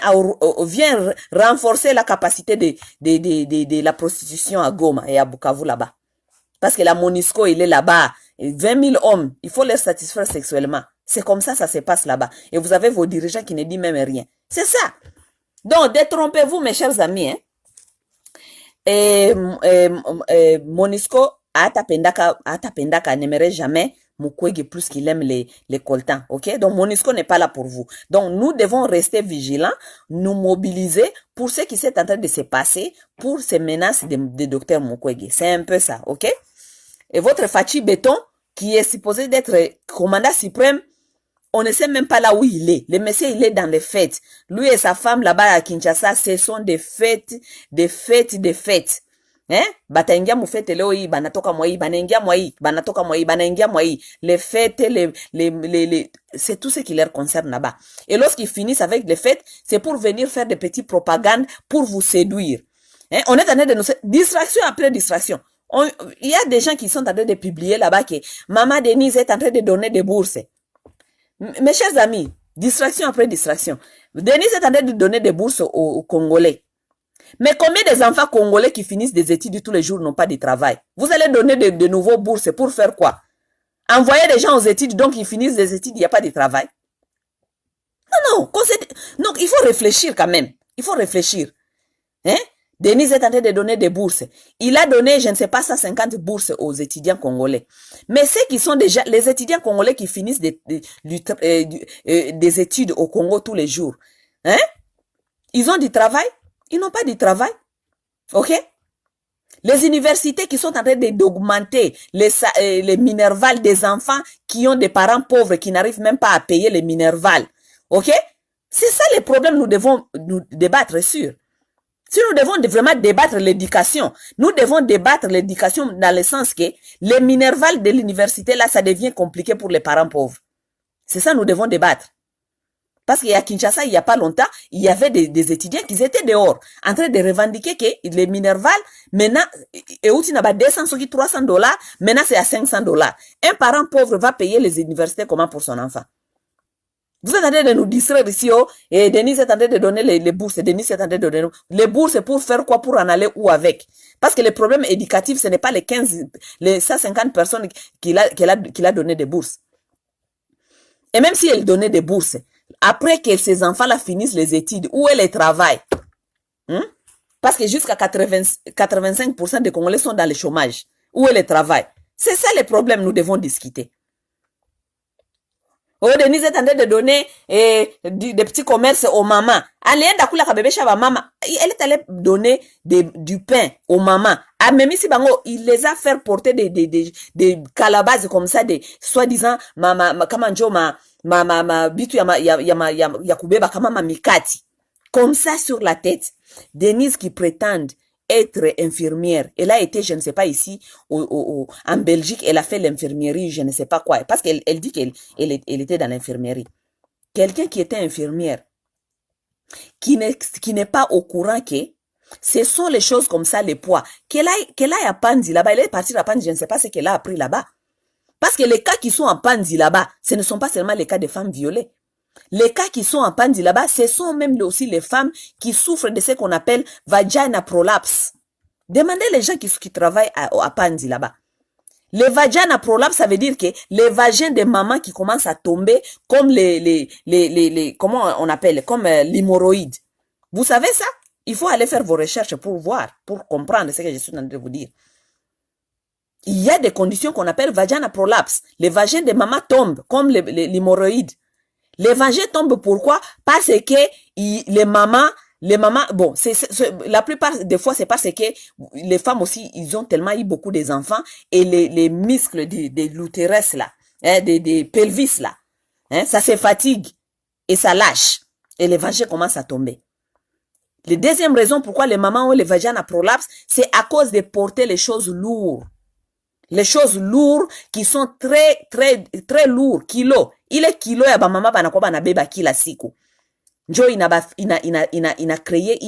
renforcer la capacité de la prostitution à Goma et à Bukavu là-bas. Parce que la Monisco, il est là-bas. 20 000 hommes, il faut les satisfaire sexuellement. C'est comme ça se passe là-bas. Et vous avez vos dirigeants qui ne disent même rien. C'est ça. Donc, détrompez-vous, mes chers amis. Hein. Monisco, Atapendaka n'aimerait jamais Mukwege plus qu'il aime les coltans. Ok? Donc, Monisco n'est pas là pour vous. Donc, nous devons rester vigilants, nous mobiliser pour ce qui s'est en train de se passer, pour ces menaces de docteur Mukwege. C'est un peu ça. Ok? Et votre Fachi Béton, qui est supposé d'être commandant suprême, on ne sait même pas là où il est. Le monsieur, il est dans les fêtes. Lui et sa femme là-bas à Kinshasa, ce sont des fêtes, des fêtes, des fêtes. Hein? Bataingia mu fête leo hii, banatoka moi, banengia moi, banatoka moi, banengia moi. Les fêtes, c'est tout ce qui leur concerne là-bas. Et lorsqu'ils finissent avec les fêtes, c'est pour venir faire des petites propagandes pour vous séduire. Hein? On est en train de nous... Distraction après distraction. Il y a des gens qui sont en train de publier là-bas que Maman Denise est en train de donner des bourses. Mes chers amis, distraction après distraction. Denis est en train de donner des bourses aux Congolais. Mais combien des enfants congolais qui finissent des études tous les jours n'ont pas de travail? Vous allez donner de nouveaux bourses pour faire quoi? Envoyer des gens aux études, donc ils finissent des études, il n'y a pas de travail? Non. Donc il faut réfléchir quand même. Il faut réfléchir. Hein? Denis est en train de donner des bourses. Il a donné, je ne sais pas, 150 bourses aux étudiants congolais. Mais ceux qui sont déjà, les étudiants congolais qui finissent des études au Congo tous les jours, hein? Ils ont du travail? Ils n'ont pas du travail. Ok? Les universités qui sont en train d'augmenter les minervales des enfants qui ont des parents pauvres qui n'arrivent même pas à payer les minervales. Ok? C'est ça les problèmes, nous devons nous débattre sur. Si nous devons vraiment débattre l'éducation, nous devons débattre l'éducation dans le sens que les minervales de l'université, là, ça devient compliqué pour les parents pauvres. C'est ça nous devons débattre. Parce qu'à Kinshasa, il n'y a pas longtemps, il y avait des étudiants qui étaient dehors, en train de revendiquer que les minervales, maintenant, et où il y a 200, 300 dollars, maintenant c'est à 500 dollars. Un parent pauvre va payer les universités comment pour son enfant? Vous êtes en train de nous distraire ici, oh, et Denis est en train de donner les bourses, Denis est en train de donner les bourses pour faire quoi, pour en aller où avec? Parce que le problème éducatif, ce n'est pas les 150 personnes qu'il a donné des bourses. Et même si elle donnait des bourses, après que ces enfants-là finissent les études, où est le travail? Parce que jusqu'à 85% des Congolais sont dans le chômage. Où est le travail? C'est ça le problème, nous devons discuter. Oh, Denise est en train de donner des petits commerces aux mamans. Elle est allée donner du pain aux mamans. Ah, même si il les a fait porter des calabasses comme ça, des soi-disant bitu ya kubeba kama mamikati. Comme ça sur la tête. Denise qui prétendent être infirmière. Elle a été, je ne sais pas, ici, en Belgique, elle a fait l'infirmerie, je ne sais pas quoi. Parce qu'elle dit qu'elle était dans l'infirmerie. Quelqu'un qui était infirmière, qui n'est pas au courant que ce sont les choses comme ça, les poids. Qu'elle aille à Panzi là-bas, elle est partie à Panzi, je ne sais pas ce qu'elle a appris là-bas. Parce que les cas qui sont en Panzi là-bas, ce ne sont pas seulement les cas de femmes violées. Les cas qui sont en Panzi là-bas, ce sont même aussi les femmes qui souffrent de ce qu'on appelle vagina prolapse. Demandez les gens qui travaillent à Panzi là-bas. Le vagina prolapse, ça veut dire que les vagins des mamans qui commencent à tomber comme comment on appelle, comme l'hémorroïde. Vous savez ça? Il faut aller faire vos recherches pour voir, pour comprendre ce que je suis en train de vous dire. Il y a des conditions qu'on appelle vagina prolapse. Les vagins des mamans tombent comme l'hémorroïde. Les vagins tombent pourquoi? Parce que les mamans, les mamans, bon, la plupart des fois, c'est parce que les femmes aussi, ils ont tellement eu beaucoup des enfants et les muscles de l'utérus là, hein, des pelvis là, hein, ça se fatigue et ça lâche et les vagins commencent à tomber. La deuxième raison pourquoi les mamans ont les vagins à prolapse, c'est à cause de porter les choses lourdes. Les choses lourdes qui sont très, très, très lourdes, kilos. Il est kilo ya ba mama banakuwa banabeba kila siku. Njo ina créé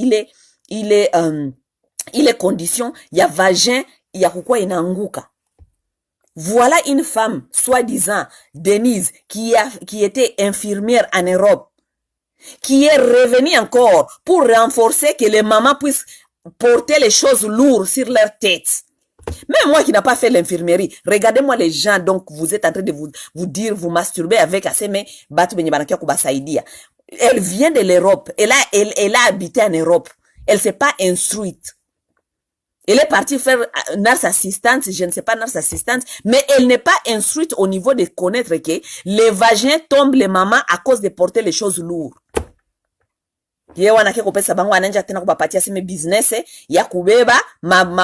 ile condition ya vagin ya kukua inaanguka. Voilà une femme, soi-disant, Denise, qui était infirmière en Europe, qui est revenue encore pour renforcer que les mamans puissent porter les choses lourdes sur leur tête. Même moi qui n'a pas fait l'infirmerie, regardez-moi les gens, donc vous êtes en train de vous dire, vous masturber avec assez, mais elle vient de l'Europe, elle a habité en Europe, elle s'est pas instruite. Elle est partie faire nurse assistance, je ne sais pas nurse assistance, mais elle n'est pas instruite au niveau de connaître que les vagins tombent les mamans à cause de porter les choses lourdes. Ye wanake kopesa bango ananja tena kubapatia seme business ya kubeba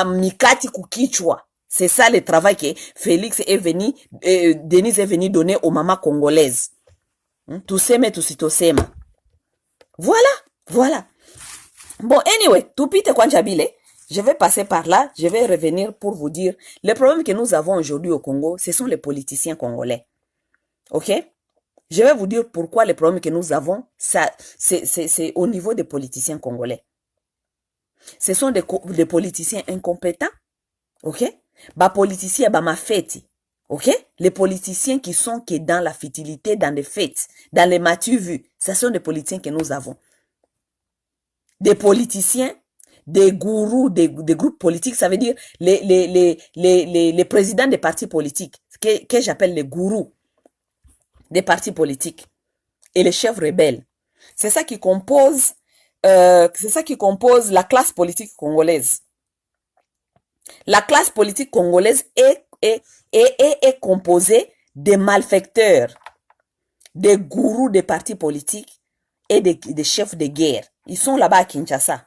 mikati kukichwa. C'est ça le travail que Félix est venu, Denise est venu donner aux mamans congolaises. Tuseme tusitosema. Voilà. Bon, anyway, tupite kwa Njabile. Je vais passer par là, je vais revenir pour vous dire, les problèmes que nous avons aujourd'hui au Congo, ce sont les politiciens congolais. Ok? Je vais vous dire pourquoi les problèmes que nous avons, c'est au niveau des politiciens congolais. Ce sont des politiciens incompétents. Ok? Bah, politiciens, bah, ma fête. Ok? Les politiciens qui sont que dans la futilité, dans les fêtes, dans les matu vues, ce sont des politiciens que nous avons. Des politiciens, des gourous, des groupes politiques, ça veut dire les présidents des partis politiques, que j'appelle les gourous des partis politiques et les chefs rebelles. C'est ça qui compose la classe politique congolaise. La classe politique congolaise est composée de malfaiteurs, des gourous des partis politiques et des chefs de guerre. Ils sont là-bas à Kinshasa.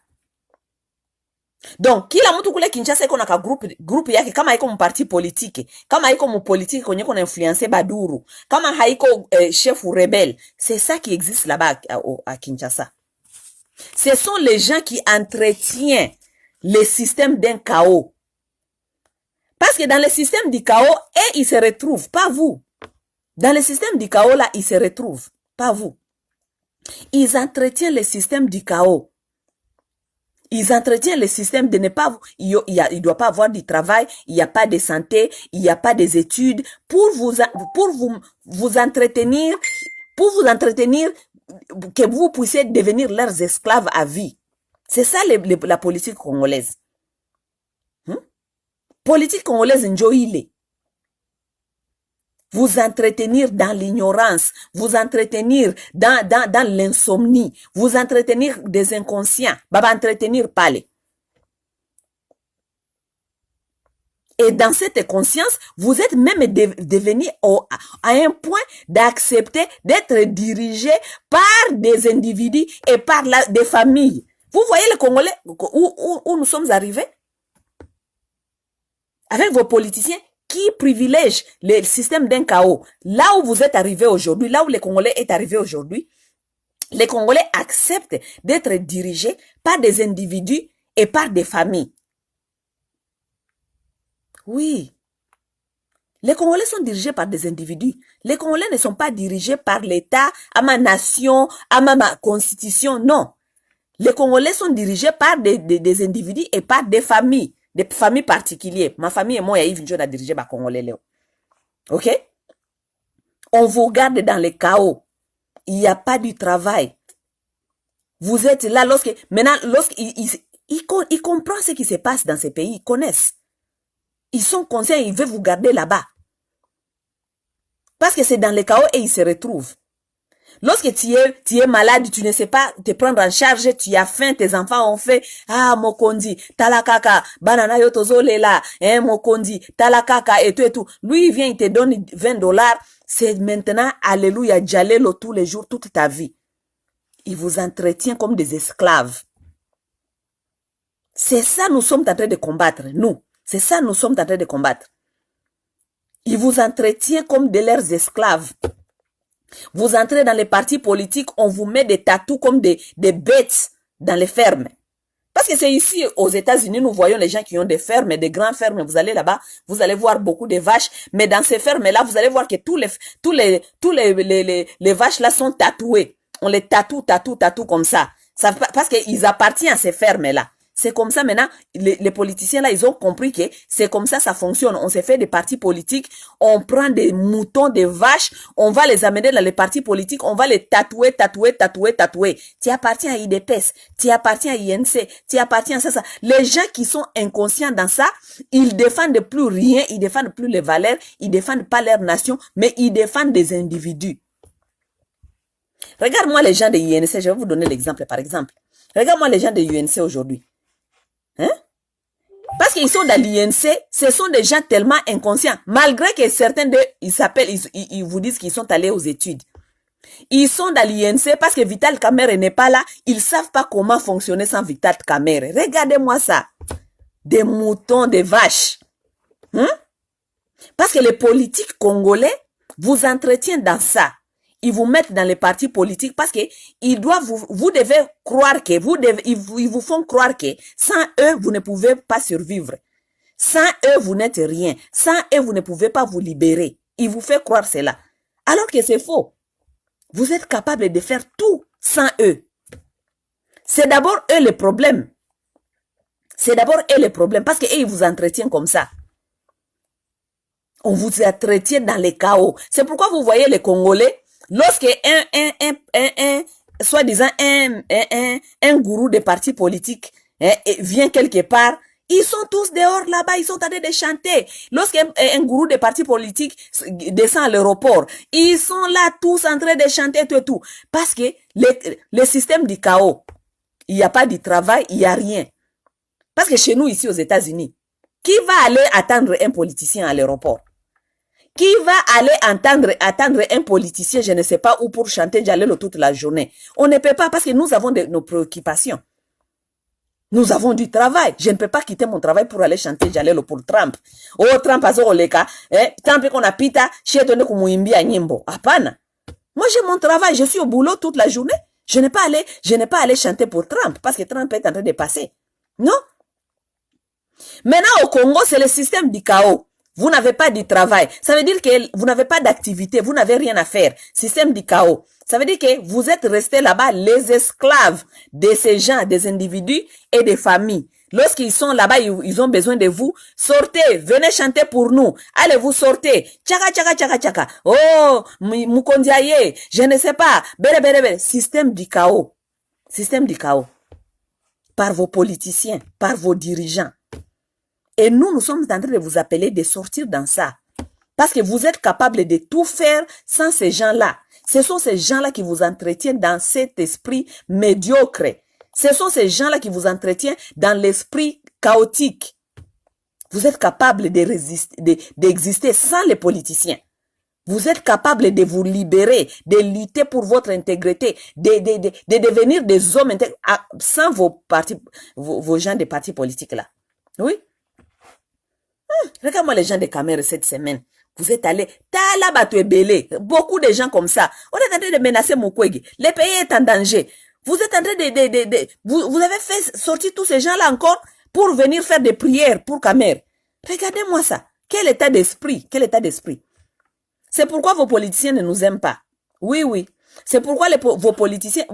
Donc, kila mtu kule Kinshasa iko na ka group yake, kama haiko mparti politike, kama haiko mpolitiki kwenye kuna influencer Baduru, kama haiko chef ou rebelle. C'est ça qui existe là-bas à Kinshasa. Ce sont les gens qui entretiennent le système d'un chaos. Parce que dans le système du chaos, ils se retrouvent, pas vous. Dans le système du chaos, là, ils se retrouvent, pas vous. Ils entretiennent le système du chaos. Ils entretiennent le système de ne pas, il doit pas avoir du travail, il n'y a pas de santé, il n'y a pas des études pour vous entretenir, que vous puissiez devenir leurs esclaves à vie. C'est ça la politique congolaise. Politique congolaise njoile. Vous entretenir dans l'ignorance, vous entretenir dans l'insomnie, vous entretenir des inconscients, baba entretenir parler. Et dans cette conscience, vous êtes même devenu à un point d'accepter d'être dirigé par des individus et par des familles. Vous voyez les Congolais où nous sommes arrivés? Avec vos politiciens qui privilègent le système d'un chaos. Là où vous êtes arrivés aujourd'hui, là où les Congolais est arrivé aujourd'hui, les Congolais acceptent d'être dirigés par des individus et par des familles. Oui. Les Congolais sont dirigés par des individus. Les Congolais ne sont pas dirigés par l'État, à ma nation, à ma constitution, non. Les Congolais sont dirigés par des individus et par des familles particulières. Ma famille et moi, Yves Njo a dirigé les Congolais. Ok? On vous garde dans le chaos. Il n'y a pas du travail. Vous êtes là maintenant, ils comprennent ce qui se passe dans ces pays, ils connaissent. Ils sont conscients, ils veulent vous garder là-bas. Parce que c'est dans le chaos et ils se retrouvent. Lorsque tu es malade, tu ne sais pas te prendre en charge, tu as faim, tes enfants ont fait, mokondi, talakaka, banana yotozolela, mokondi, talakaka, et tout. Lui, il vient, il te donne $20. C'est maintenant, alléluia, djalelo tous les jours, toute ta vie. Il vous entretient comme des esclaves. C'est ça nous sommes en train de combattre, nous. C'est ça nous sommes en train de combattre. Ils vous entretiennent comme de leurs esclaves. Vous entrez dans les partis politiques, on vous met des tatous comme des bêtes dans les fermes. Parce que c'est ici, aux États-Unis, nous voyons les gens qui ont des fermes, des grandes fermes. Vous allez là-bas, vous allez voir beaucoup de vaches. Mais dans ces fermes-là, vous allez voir que tous les vaches-là sont tatouées. On les tatoue comme ça. Parce qu'ils appartiennent à ces fermes-là. C'est comme ça maintenant, les politiciens là, ils ont compris que c'est comme ça fonctionne. On s'est fait des partis politiques, on prend des moutons, des vaches, on va les amener dans les partis politiques, on va les tatouer. Tu appartiens à IDPS, tu appartiens à INC, tu appartiens à ça. Les gens qui sont inconscients dans ça, ils défendent plus rien, ils défendent plus les valeurs, ils défendent pas leur nation, mais ils défendent des individus. Regarde-moi les gens de INC, je vais vous donner l'exemple par exemple. Regarde-moi les gens de UNC aujourd'hui. Hein? Parce qu'ils sont dans l'INC, ce sont des gens tellement inconscients. Malgré que certains d'eux, ils vous disent qu'ils sont allés aux études. Ils sont dans l'INC parce que Vital Kamerhe n'est pas là. Ils savent pas comment fonctionner sans Vital Kamerhe. Regardez-moi ça. Des moutons, des vaches. Hein? Parce que les politiques congolais vous entretiennent dans ça. Ils vous mettent dans les partis politiques parce que ils doivent vous devez croire que ils vous font croire que sans eux vous ne pouvez pas survivre. Sans eux vous n'êtes rien. Sans eux vous ne pouvez pas vous libérer. Ils vous font croire cela. Alors que c'est faux. Vous êtes capable de faire tout sans eux. C'est d'abord eux le problème. C'est d'abord eux le problème parce que eux ils vous entretiennent comme ça. On vous entretient dans les chaos. C'est pourquoi vous voyez les Congolais. Lorsque soi-disant un gourou des partis politiques vient quelque part, ils sont tous dehors là-bas, ils sont en train de chanter. Lorsqu'un gourou des partis politiques descend à l'aéroport, ils sont là tous en train de chanter tout et tout. Parce que le système du chaos, il n'y a pas de travail, il n'y a rien. Parce que chez nous ici aux États-Unis, qui va aller attendre un politicien à l'aéroport? Qui va aller attendre un politicien, je ne sais pas où, pour chanter Djalelo toute la journée? On ne peut pas parce que nous avons nos préoccupations. Nous avons du travail. Je ne peux pas quitter mon travail pour aller chanter Djalelo pour Trump. Oh, Trump azo oleka. Trump qu'on a pita, chez tonne kumuimbia nyimbo. Apana. Moi, j'ai mon travail. Je suis au boulot toute la journée. Je n'ai pas allé chanter pour Trump parce que Trump est en train de passer. Non? Maintenant, au Congo, c'est le système du chaos. Vous n'avez pas de travail. Ça veut dire que vous n'avez pas d'activité. Vous n'avez rien à faire. Système du chaos. Ça veut dire que vous êtes restés là-bas les esclaves de ces gens, des individus et des familles. Lorsqu'ils sont là-bas, ils ont besoin de vous. Sortez, venez chanter pour nous. Allez, vous sortez. Tchaka, tchaka, tchaka, tchaka. Oh, Mukondiaye, je ne sais pas. Bere, bere, bere. Système du chaos. Système du chaos. Par vos politiciens, par vos dirigeants. Et nous sommes en train de vous appeler de sortir dans ça. Parce que vous êtes capable de tout faire sans ces gens-là. Ce sont ces gens-là qui vous entretiennent dans cet esprit médiocre. Ce sont ces gens-là qui vous entretiennent dans l'esprit chaotique. Vous êtes capable de résister, d'exister sans les politiciens. Vous êtes capable de vous libérer, de lutter pour votre intégrité, de devenir des hommes intègres sans vos gens des partis politiques là. Oui? Regarde-moi les gens de Kamerhe cette semaine. Vous êtes allés, beaucoup de gens comme ça. On est en train de menacer Mukwege. Le pays est en danger. Vous êtes en train vous avez fait sortir tous ces gens-là encore pour venir faire des prières pour Kamerhe. Regardez-moi ça. Quel état d'esprit, quel état d'esprit. C'est pourquoi vos politiciens ne nous aiment pas. Oui, oui. C'est pourquoi vos politiciens,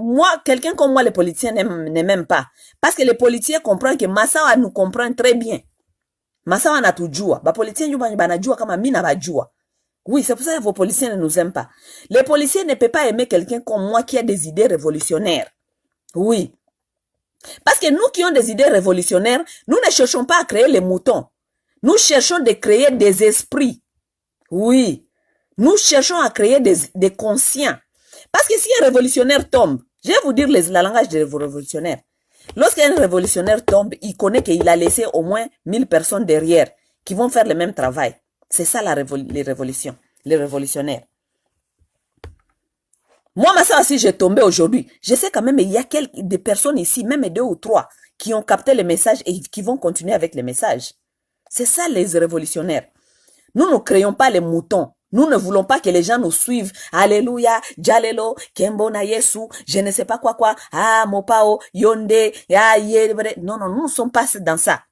quelqu'un comme moi, les politiciens ne m'aiment pas. Parce que les politiciens comprennent que Massawa nous comprend très bien. Massawa anatujua. Ba politiciens nyumba banajua kama mimi nabajua. Oui, c'est pour ça que vos policiers ne nous aiment pas. Les policiers ne peuvent pas aimer quelqu'un comme moi qui a des idées révolutionnaires. Oui. Parce que nous qui avons des idées révolutionnaires, nous ne cherchons pas à créer les moutons. Nous cherchons de créer des esprits. Oui. Nous cherchons à créer des conscients. Parce que si un révolutionnaire tombe, je vais vous dire le langage des révolutionnaires. Lorsqu'un révolutionnaire tombe, il connaît qu'il a laissé au moins 1000 personnes derrière qui vont faire le même travail. C'est ça les révolutions, les révolutionnaires. Moi, si j'ai tombé aujourd'hui, je sais quand même il y a des personnes ici, même 2 ou 3, qui ont capté le message et qui vont continuer avec le message. C'est ça les révolutionnaires. Nous ne créons pas les moutons. Nous ne voulons pas que les gens nous suivent. Alléluia, Jalelo, Kembona Yesu, je ne sais pas quoi, ah, Mopao, Yonde, ah, non, non, nous ne sommes pas dans ça.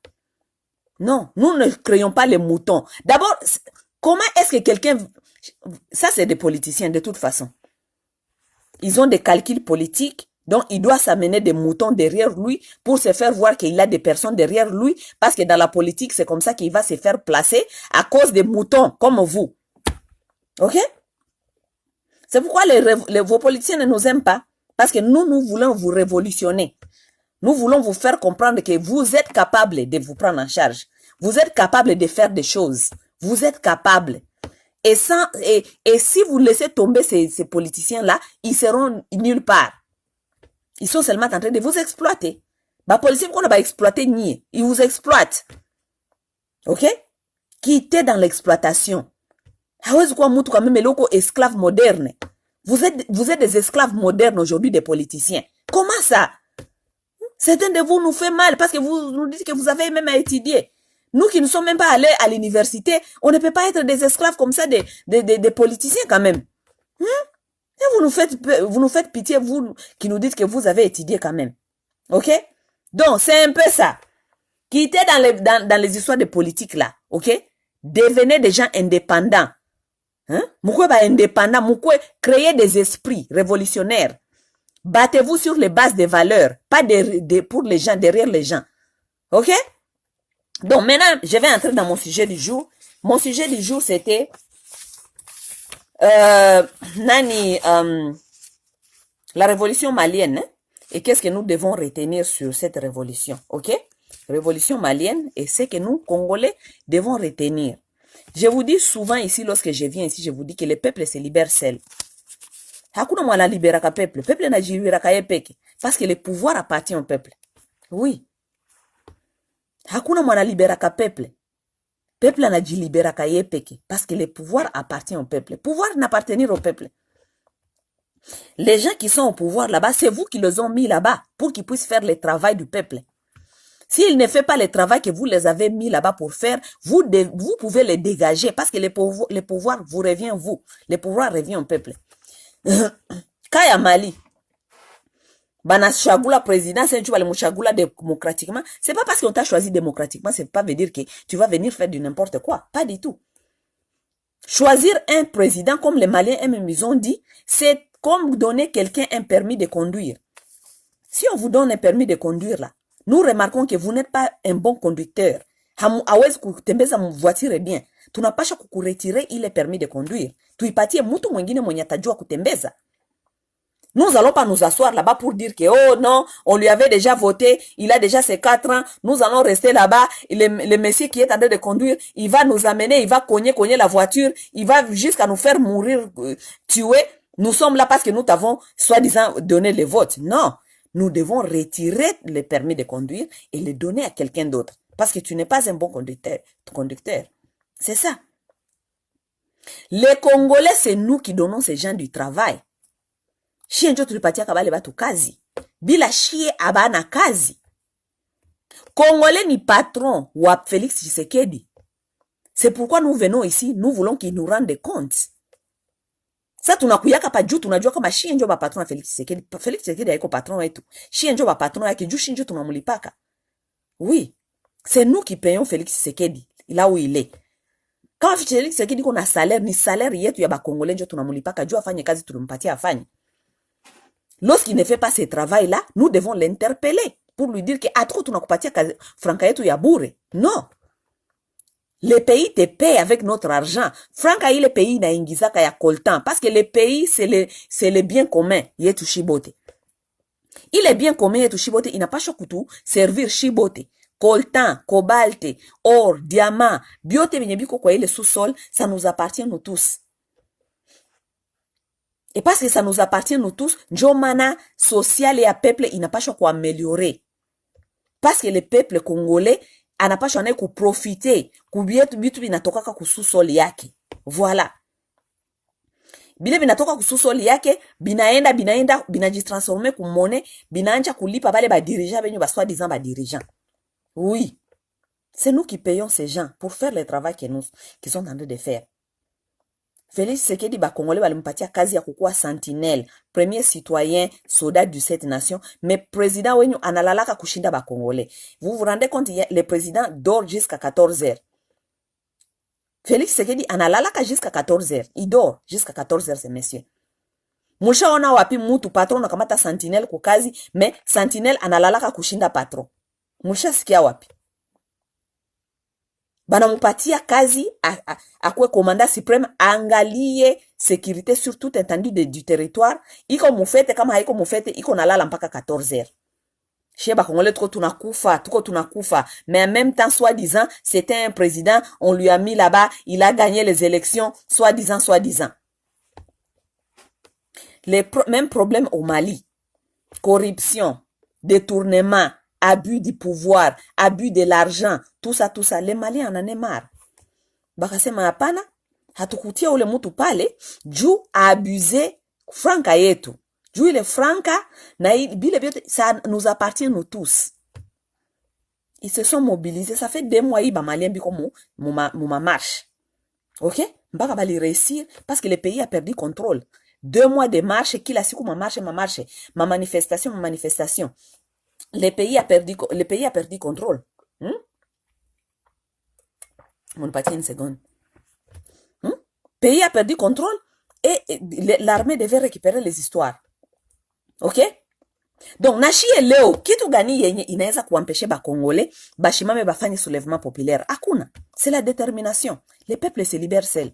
Non, nous ne créons pas les moutons. D'abord, comment est-ce que quelqu'un... Ça, c'est des politiciens de toute façon. Ils ont des calculs politiques, donc il doit s'amener des moutons derrière lui pour se faire voir qu'il a des personnes derrière lui, parce que dans la politique, c'est comme ça qu'il va se faire placer à cause des moutons comme vous. Ok? C'est pourquoi vos politiciens ne nous aiment pas, parce que nous voulons vous révolutionner. Nous voulons vous faire comprendre que vous êtes capable de vous prendre en charge. Vous êtes capable de faire des choses. Vous êtes capable. Et si vous laissez tomber ces politiciens-là, ils seront nulle part. Ils sont seulement en train de vous exploiter. Les policiers, qu'on va exploiter, ils vous exploitent. Ok? Quittez dans l'exploitation. Hawezi kuwa mtu quand même loko esclave moderne. Vous êtes des esclaves modernes aujourd'hui des politiciens. Comment ça? Certains de vous nous fait mal parce que vous nous dites que vous avez même à étudier. Nous qui ne sommes même pas allés à l'université, on ne peut pas être des esclaves comme ça des politiciens quand même. Et vous nous faites pitié, vous qui nous dites que vous avez étudié quand même. Ok? Donc, c'est un peu ça. Quittez dans les histoires de politique là. Ok? Devenez des gens indépendants. Moukou ba indépendant, moukou créez des esprits révolutionnaires. Battez-vous sur les bases des valeurs, pas pour les gens, derrière les gens. Ok? Donc maintenant, je vais entrer dans mon sujet du jour. Mon sujet du jour, c'était la révolution malienne. Hein? Et qu'est-ce que nous devons retenir sur cette révolution? Ok? Révolution malienne et ce que nous, Congolais, devons retenir. Je vous dis souvent ici, lorsque je viens ici, je vous dis que le peuple se libère seul. Hakuna mwana liberaka peuple. Peuple na jilibiraka yepeke. Parce que le pouvoir appartient au peuple. Oui. Hakuna mwana liberaka peuple. Peuple na jilibiraka yepeke. Parce que le pouvoir appartient au peuple. Pouvoir n'appartenir au peuple. Les gens qui sont au pouvoir là-bas, c'est vous qui les ont mis là-bas pour qu'ils puissent faire le travail du peuple. S'ils ne font pas le travail que vous les avez mis là-bas pour faire, vous pouvez les dégager parce que le pouvoir vous revient vous. Le pouvoir revient au peuple. Kaya Mali, bana chagula président, c'est tu vas le chagula démocratiquement. C'est pas parce qu'on t'a choisi démocratiquement, c'est pas veut dire que tu vas venir faire du n'importe quoi. Pas du tout. Choisir un président, comme les Maliens eux-mêmes ils ont dit, c'est comme donner quelqu'un un permis de conduire. Si on vous donne un permis de conduire là, nous remarquons que vous n'êtes pas un bon conducteur. Hawezi kutembeza voiture bien. Tunapasha kukuretirer ile permis de conduire. Tuipatie mtu mwingine mwenye atajua kutembeza. Nous allons pas nous asseoir là-bas pour dire que oh non, on lui avait déjà voté, il a déjà ses 4 ans, nous allons rester là-bas, le monsieur qui est en train de conduire, il va nous amener, il va cogner la voiture, il va jusqu'à nous faire mourir, tuer. Nous sommes là parce que nous t'avons soi-disant donné le vote. Non. Nous devons retirer le permis de conduire et le donner à quelqu'un d'autre. Parce que tu n'es pas un bon conducteur. C'est ça. Les Congolais, c'est nous qui donnons ces gens du travail. Shie njo tulipatia kabale batu kazi. Bila shie abana kazi. Congolais ni patron wa Félix Tshisekedi. C'est pourquoi nous venons ici, nous voulons qu'ils nous rendent compte. Ça tunakuyaka pa juu tunajua kama shie njo ba patron Félix Tshisekedi. Félix Tshisekedi haiko patron wetu. Shie njo ba patron yake juu shie njo tunamulipaka. Oui, c'est nous qui payons Félix Tshisekedi là où il est. Kama Félix Tshisekedi kuna salaire, ni salaire yetu ya ba Congolais njo tunamulipaka juu afanye kazi tulimpatia afanye. Lorsqu'il ne fait pas ce travail-là, nous devons l'interpeller pour lui dire que à trop tunakupatia franka yetu ya bure. Non. Le pays te paye avec notre argent. Franka ile pays na ingizaka ya coltan. Parce que le pays, c'est le bien commun. Yetu shibote. Il est bien commun yetu shibote. Il n'a pas chokutu servir shibote. Coltan, cobalt, or, diamant, biote binyebiko kwa ile sous-sol, ça nous appartient nous tous. Et parce que ça nous appartient nous tous, njomana social et à peuple, il n'a pas choisi quoi améliorer. Parce que le peuple congolais, n'a pas choisi quoi profiter, kubietu bitu binatoka ka sous-sol yake. Voilà. bile binatoka kususoli yake binaenda binajitransforme kumone binaanja kulipa bale ba dirigeant benyu ba soi-disant ba dirigeant. Oui, c'est nous qui payons ces gens pour faire le travail que nous qui sont en train de faire. Félix Tshisekedi ba Congolais balimpatia kazi ya kukuwa sentinelle, premier citoyen soldat du cette nation, mais président wenyu analalaka kushinda ba Congolais. Vous vous rendez compte, le président dort jusqu'à 14h. Félix Tshisekedi analalaka jusqu'à 14h. Il dort jusqu'à 14h, ces messieurs. Mushaona wapi mutu patron nakamata sentinelle kwa kazi, mais sentinelle analalaka kushinda patron. Mushasikia wapi? Banamupatia kazi akwe commandant suprême angalie sécurité sur tout étendue du territoire. Iko mufete kama haiko mufete iko nalala mpaka 14h. Chez Bakongole tuko tunakufa. Mais en même temps, soi-disant, c'était un président, on lui a mis là-bas, il a gagné les élections, soi-disant. Les mêmes problèmes au Mali. Corruption, détournement, abus du pouvoir, abus de l'argent, tout ça. Les Maliens en ont marre. Bakasema hapana, hatukutia ule mutu pale, juu abusé franka yetu. Juu ile franka, na bile biote, ça nous appartient nous tous. Ils se sont mobilisés, ça fait 2 mois, iba malien biko ma marche. Ok? Mbaka bali réussir, parce que le pays a perdu contrôle. 2 mois de marche, kila siku ma marche, ma manifestation. Le pays a perdu contrôle. On patie une seconde. Pays a perdu contrôle et l'armée devait récupérer les histoires. Ok? Donc, nashi leo, kitu gani yenye inaweza kuampeshe ba Congolais, bashimame bafanye soulèvement populaire. Hakuna. C'est la détermination. Le peuple se libère seul.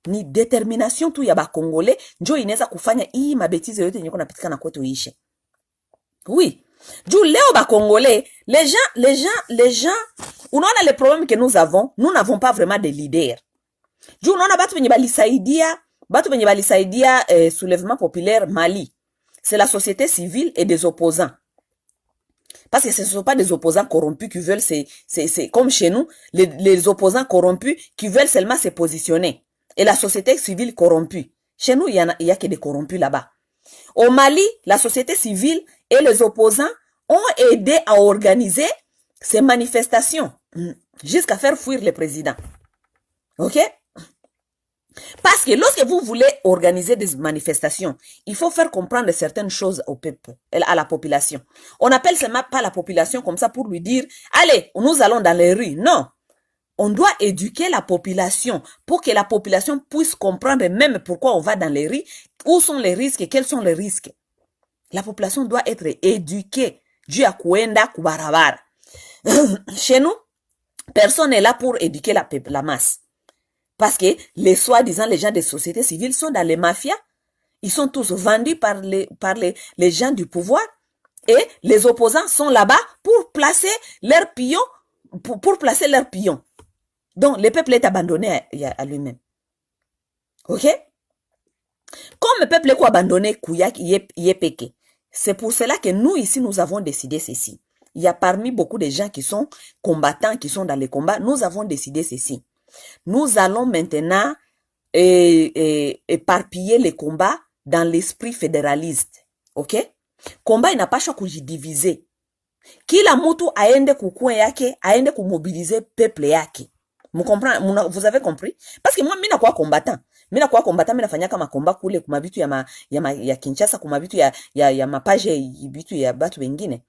Ni détermination tu ya ba Congolais, njo inaweza kufanya hii mabetize yote yenye kunapitika na kwetu ishe. Oui. Juu leo ba Congolais, les gens, unaona le problème que nous n'avons pas vraiment de leader. Juu unaona batu benye balisaidia soulèvement populaire Mali. C'est la société civile et des opposants. Parce que ce ne sont pas des opposants corrompus qui veulent c'est comme chez nous, les opposants corrompus qui veulent seulement se positionner. Et la société civile corrompue. Chez nous, il y a que des corrompus là-bas. Au Mali, la société civile et les opposants ont aidé à organiser ces manifestations jusqu'à faire fuir le président. Ok? Parce que lorsque vous voulez organiser des manifestations, il faut faire comprendre certaines choses au peuple, à la population. On n'appelle seulement pas la population comme ça pour lui dire, allez, nous allons dans les rues. Non. On doit éduquer la population pour que la population puisse comprendre même pourquoi on va dans les rues, où sont les risques et quels sont les risques. La population doit être éduquée. Dieu a kuenda kubarabara. Chez nous, personne n'est là pour éduquer la masse. Parce que les soi-disant les gens des sociétés civiles sont dans les mafias. Ils sont tous vendus par les gens du pouvoir. Et les opposants sont là-bas pour placer leurs pions. Pour placer leurs pions. Donc, le peuple est abandonné à lui-même. Ok? Comme le peuple est abandonné, c'est pour cela que nous, ici, nous avons décidé ceci. Il y a parmi beaucoup de gens qui sont combattants, qui sont dans les combats, nous avons décidé ceci. Nous allons maintenant éparpiller les combats dans l'esprit fédéraliste. Ok? Combat n'a pas choisi kujidiviser. Kila mutu aende kukue yake, aende kumobiliser peuple yake. Vous avez compris? Parce que moi, mina kwa combattant. Mina fanya kama combat kule kumabitu ya Kinshasa, kumabitu ya mapaje ibitu ya batu wengine.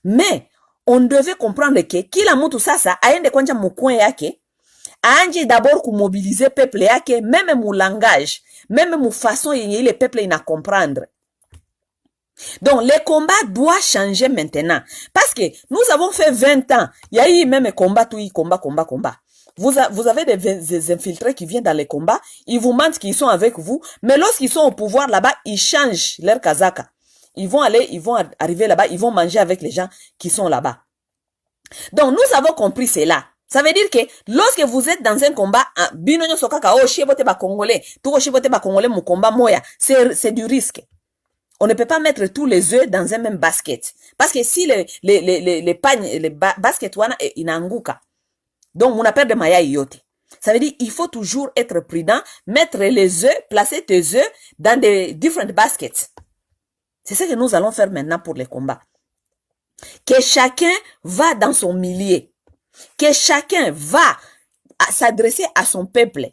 Mais, on devait comprendre que kila mutu sasa aende kwanja mukue yake, anje d'abord kumobiliser peuple yake, même mon langage, même mon façon yenye le peuple ina comprendre. Donc, le combat doit changer maintenant. Parce que nous avons fait 20 ans. Il y a eu même combat, combat. Vous avez des infiltrés qui viennent dans les combats. Ils vous mentent qu'ils sont avec vous. Mais lorsqu'ils sont au pouvoir là-bas, ils changent leur kazaka. Ils vont arriver là-bas, ils vont manger avec les gens qui sont là-bas. Donc, nous avons compris cela. Ça veut dire que lorsque vous êtes dans un combat, binonyo sokaka, oh, shibote ba Congolais, tout shibote ba Congolais, mon combat moya, c'est du risque. On ne peut pas mettre tous les œufs dans un même basket. Parce que si les pagnes, les baskets wana inanguka. Donc, on a peur de maya yote. Ça veut dire il faut toujours être prudent, mettre les œufs, placer tes œufs dans des different baskets. C'est ce que nous allons faire maintenant pour les combats. Que chacun va dans son milieu. Que chacun va s'adresser à son peuple.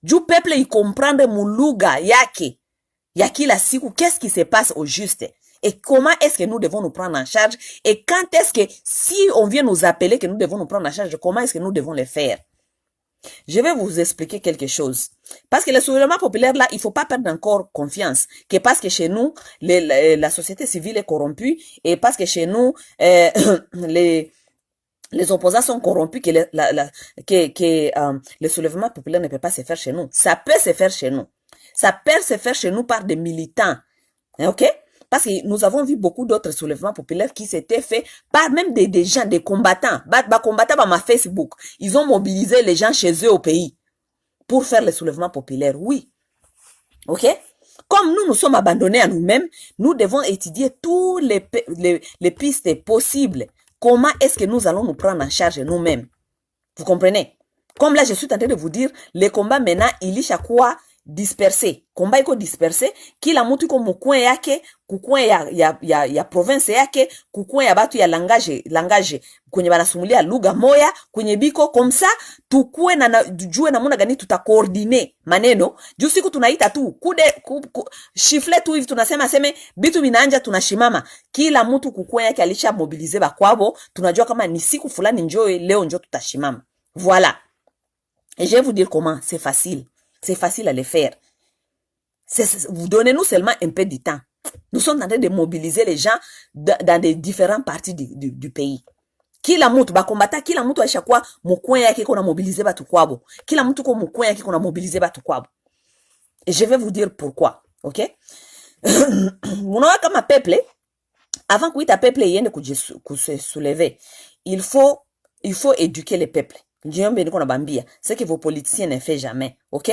Du peuple, il comprendre muluga yake. Yaki la siku, qu'est-ce qui se passe au juste? Et comment est-ce que nous devons nous prendre en charge? Et quand est-ce que, si on vient nous appeler que nous devons nous prendre en charge, comment est-ce que nous devons le faire? Je vais vous expliquer quelque chose. Parce que le soulèvement populaire, là, il ne faut pas perdre encore confiance. Que parce que chez nous, la société civile est corrompue, et parce que chez nous, les opposants sont corrompus, que le soulèvement populaire ne peut pas se faire chez nous. Ça peut se faire chez nous. Ça peut se faire chez nous par des militants. Ok? Parce que nous avons vu beaucoup d'autres soulèvements populaires qui s'étaient faits par même des gens, des combattants. Combattants par ma Facebook. Ils ont mobilisé les gens chez eux au pays pour faire le soulèvement populaire. Oui. Ok? Comme nous sommes abandonnés à nous-mêmes, nous devons étudier tous les pistes possibles. Comment est-ce que nous allons nous prendre en charge nous-mêmes? Vous comprenez? Comme là, je suis en train de vous dire, les combats maintenant, il y a quoi? Dispersé. Combat iko dispersé. Kila mutu iko mukwe yake, kukwe ya province yake, kukwe ya batu ya langage, kwenye banasumulia lugha moya, kwenye biko, komsa, tukue jue na muna gani tutakoordine maneno, juu siku tunaita tu, shifle tu hivi tunasema seme, bitu binaanja tunashimama, kila mutu kukwe yake alisha mobilize bakwabo, tunajua kama ni siku fulani njoe, leo njo tutashimama. Voilà. Et je vais vous dire comment, c'est facile. C'est facile à le faire. Vous donnez-nous seulement un peu de temps. Nous sommes en train de mobiliser les gens dans des différentes parties du pays. Kila mutu bakombata, kila mutu aisha kwa mukwe yake kuna mobiliser batu kwabo. Kila mutu kwa mukwe yake kuna mobiliser batu kwabo. Et je vais vous dire pourquoi. OK? Munawa kama peuple, avant kuita peuple yende se soulever, il faut éduquer les peuples. Ce que vos politiciens ne font jamais. OK?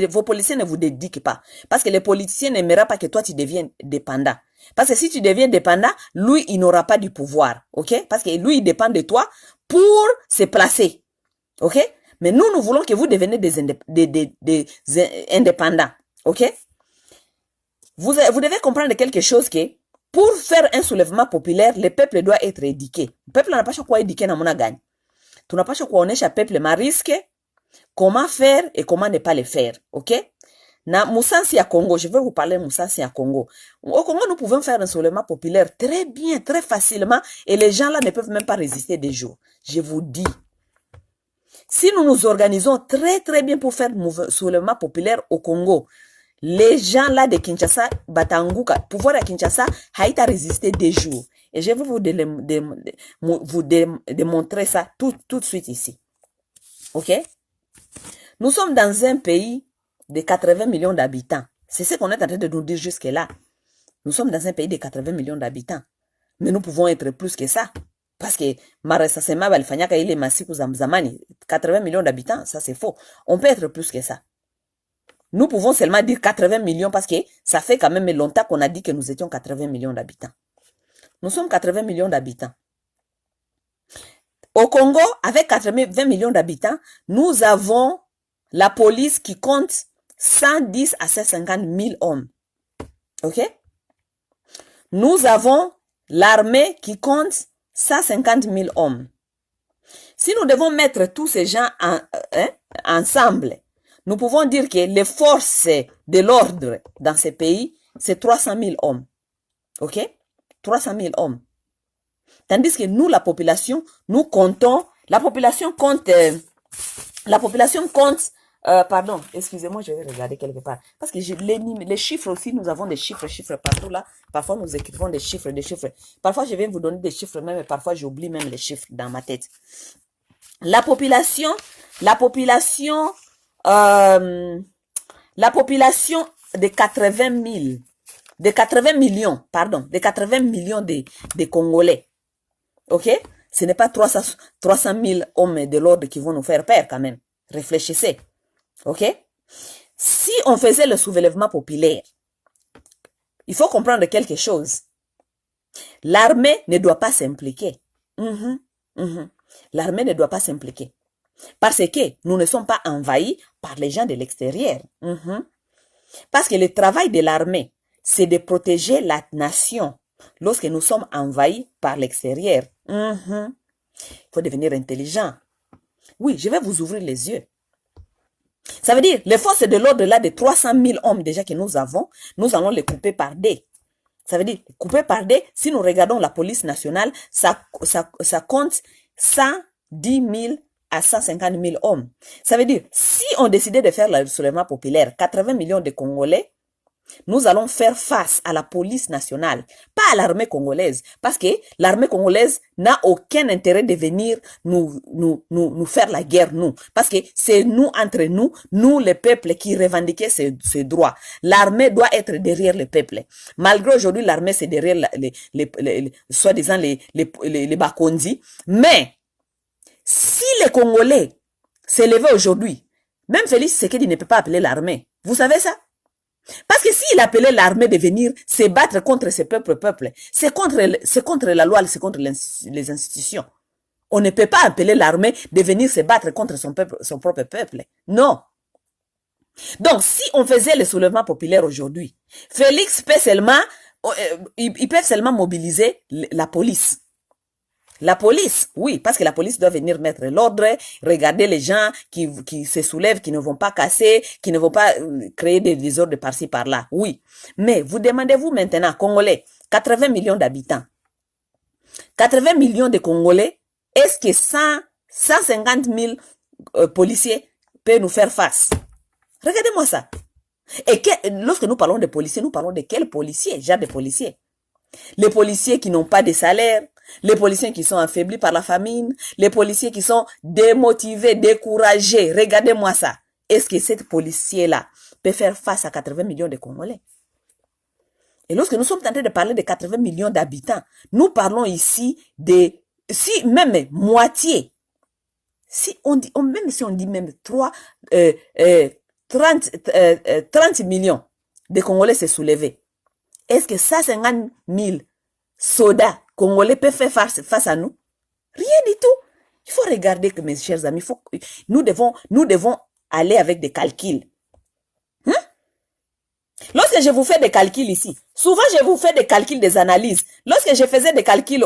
Vos politiciens ne vous dédiquent pas. Parce que les politiciens n'aimeraient pas que toi, tu deviennes dépendant. Parce que si tu deviens dépendant, lui, il n'aura pas du pouvoir. OK? Parce que lui, il dépend de toi pour se placer. OK? Mais nous voulons que vous deveniez des indépendants. OK? Vous devez comprendre quelque chose que pour faire un soulèvement populaire, le peuple doit être éduqué. Le peuple n'a pas quoi éduquer dans mon gagne. Tunapaswa kuonesha peuple marisque, comment faire et comment ne pas le faire. OK? Na musansi ya Congo, je vais vous parler de musansi ya Congo. Au Congo, nous pouvons faire un soulèvement populaire très bien, très facilement, et les gens là ne peuvent même pas résister des jours. Je vous dis. Si nous nous organisons très très bien pour faire un soulèvement populaire au Congo, les gens là de Kinshasa, Batanguka, pouvoir de Kinshasa, haïta résister des jours. Et je vais vous démontrer ça tout de suite ici. OK? Nous sommes dans un pays de 80 millions d'habitants. C'est ce qu'on est en train de nous dire jusque-là. Nous sommes dans un pays de 80 millions d'habitants. Mais nous pouvons être plus que ça. Parce que, Marasasema, Balfanyaka, il est massif Zamani. 80 millions d'habitants, ça c'est faux. On peut être plus que ça. Nous pouvons seulement dire 80 millions parce que ça fait quand même longtemps qu'on a dit que nous étions 80 millions d'habitants. Nous sommes 80 millions d'habitants. Au Congo, avec 80 millions d'habitants, nous avons la police qui compte 110 à 150 000 hommes. OK? Nous avons l'armée qui compte 150 000 hommes. Si nous devons mettre tous ces gens ensemble, nous pouvons dire que les forces de l'ordre dans ces pays, c'est 300 000 hommes. OK? 300 000 hommes. Tandis que nous, la population, nous comptons, la population compte, pardon, excusez-moi, je vais regarder quelque part. Parce que les chiffres aussi, nous avons des chiffres partout là. Parfois, nous écrivons des chiffres. Parfois, je vais vous donner des chiffres même, et parfois, j'oublie même les chiffres dans ma tête. La population de 80 000, de 80 millions, pardon, de 80 millions de Congolais. OK? Ce n'est pas 300 000 hommes de l'ordre qui vont nous faire peur quand même. Réfléchissez. OK? Si on faisait le soulèvement populaire, il faut comprendre quelque chose. L'armée ne doit pas s'impliquer. L'armée ne doit pas s'impliquer. Parce que nous ne sommes pas envahis par les gens de l'extérieur. Parce que le travail de l'armée, c'est de protéger la nation lorsque nous sommes envahis par l'extérieur. Il faut devenir intelligent. Oui, je vais vous ouvrir les yeux. Ça veut dire, les forces de l'ordre là de 300 000 hommes déjà que nous avons, nous allons les couper par des. Ça veut dire, couper par des, si nous regardons la police nationale, ça compte 110 000 à 150 000 hommes. Ça veut dire, si on décidait de faire le soulèvement populaire, 80 millions de Congolais, nous allons faire face à la police nationale, pas à l'armée congolaise, parce que l'armée congolaise n'a aucun intérêt de venir nous faire la guerre, nous. Parce que c'est nous, entre nous les peuples qui revendiquons ces droits. L'armée doit être derrière le peuple. Malgré aujourd'hui, l'armée c'est derrière soi-disant les Bakondi. Mais, si les Congolais s'élevaient aujourd'hui, même Félix Tshisekedi ne peut pas appeler l'armée. Vous savez ça? Parce que s'il appelait l'armée de venir se battre contre ces peuples, c'est contre la loi, c'est contre les institutions. On ne peut pas appeler l'armée de venir se battre contre son propre peuple. Non. Donc, si on faisait le soulèvement populaire aujourd'hui, Félix peut seulement, ils peuvent seulement mobiliser la police. La police, oui, parce que la police doit venir mettre l'ordre, regarder les gens qui se soulèvent, qui ne vont pas casser, qui ne vont pas créer des désordres par-ci, par-là. Oui. Mais vous demandez-vous maintenant, Congolais, 80 millions d'habitants, 80 millions de Congolais, est-ce que 150 000 policiers peuvent nous faire face? Regardez-moi ça. Et lorsque nous parlons de policiers, nous parlons de quels policiers? Genre de policiers. Les policiers qui n'ont pas de salaire, les policiers qui sont affaiblis par la famine, les policiers qui sont démotivés, découragés. Regardez-moi ça. Est-ce que cette policier-là peut faire face à 80 millions de Congolais? Et lorsque nous sommes en train de parler de 80 millions d'habitants, nous parlons ici de, si même moitié, si on dit, même si on dit même 30 millions de Congolais se soulever, est-ce que 150 000 soldats Congolais peuvent faire face à nous? Rien du tout. Il faut regarder que, mes chers amis, nous devons aller avec des calculs. Lorsque je vous fais des calculs ici, souvent je vous fais des calculs, des analyses. Lorsque je faisais des calculs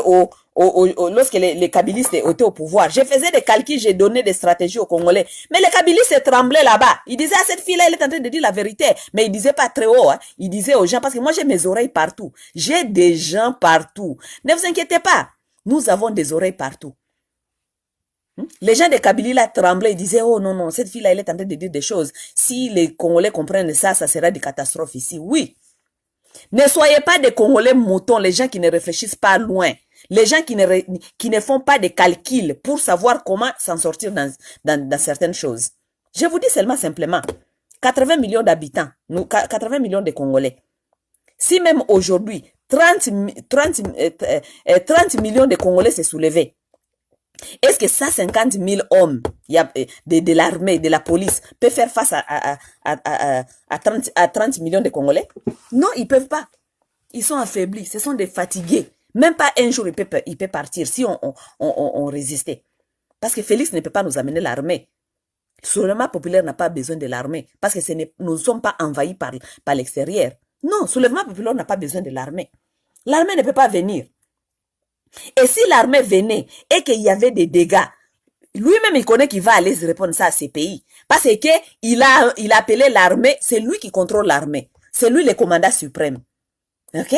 lorsque les kabylistes étaient au pouvoir, je faisais des calculs, j'ai donné des stratégies aux Congolais. Mais les kabylistes tremblaient là-bas. Ils disaient, cette fille-là, elle est en train de dire la vérité. Mais ils disaient pas très haut, hein. Ils disaient aux gens, parce que moi j'ai mes oreilles partout. J'ai des gens partout. Ne vous inquiétez pas. Nous avons des oreilles partout. Les gens de Kabylie là tremblaient, ils disaient, oh non, non, cette fille-là, elle est en train de dire des choses. Si les Congolais comprennent ça, ça sera des catastrophes ici. Oui. Ne soyez pas des Congolais moutons, les gens qui ne réfléchissent pas loin. Les gens qui ne font pas de calculs pour savoir comment s'en sortir dans certaines choses. Je vous dis seulement simplement, 80 millions d'habitants, 80 millions de Congolais. Si même aujourd'hui, 30 millions de Congolais se soulevaient, est-ce que 150 000 hommes de l'armée, de la police, peuvent faire face à 30 millions de Congolais? Non, ils ne peuvent pas. Ils sont affaiblis, ce sont des fatigués. Même pas un jour, il peut partir si on résistait. Parce que Félix ne peut pas nous amener l'armée. Le soulèvement populaire n'a pas besoin de l'armée. Parce que nous ne sommes pas envahis par l'extérieur. Non, le soulèvement populaire n'a pas besoin de l'armée. L'armée ne peut pas venir. Et si l'armée venait et qu'il y avait des dégâts, lui-même il connaît qu'il va aller répondre ça à ces pays. Parce que il a appelé l'armée, c'est lui qui contrôle l'armée. C'est lui le commandant suprême. Ok?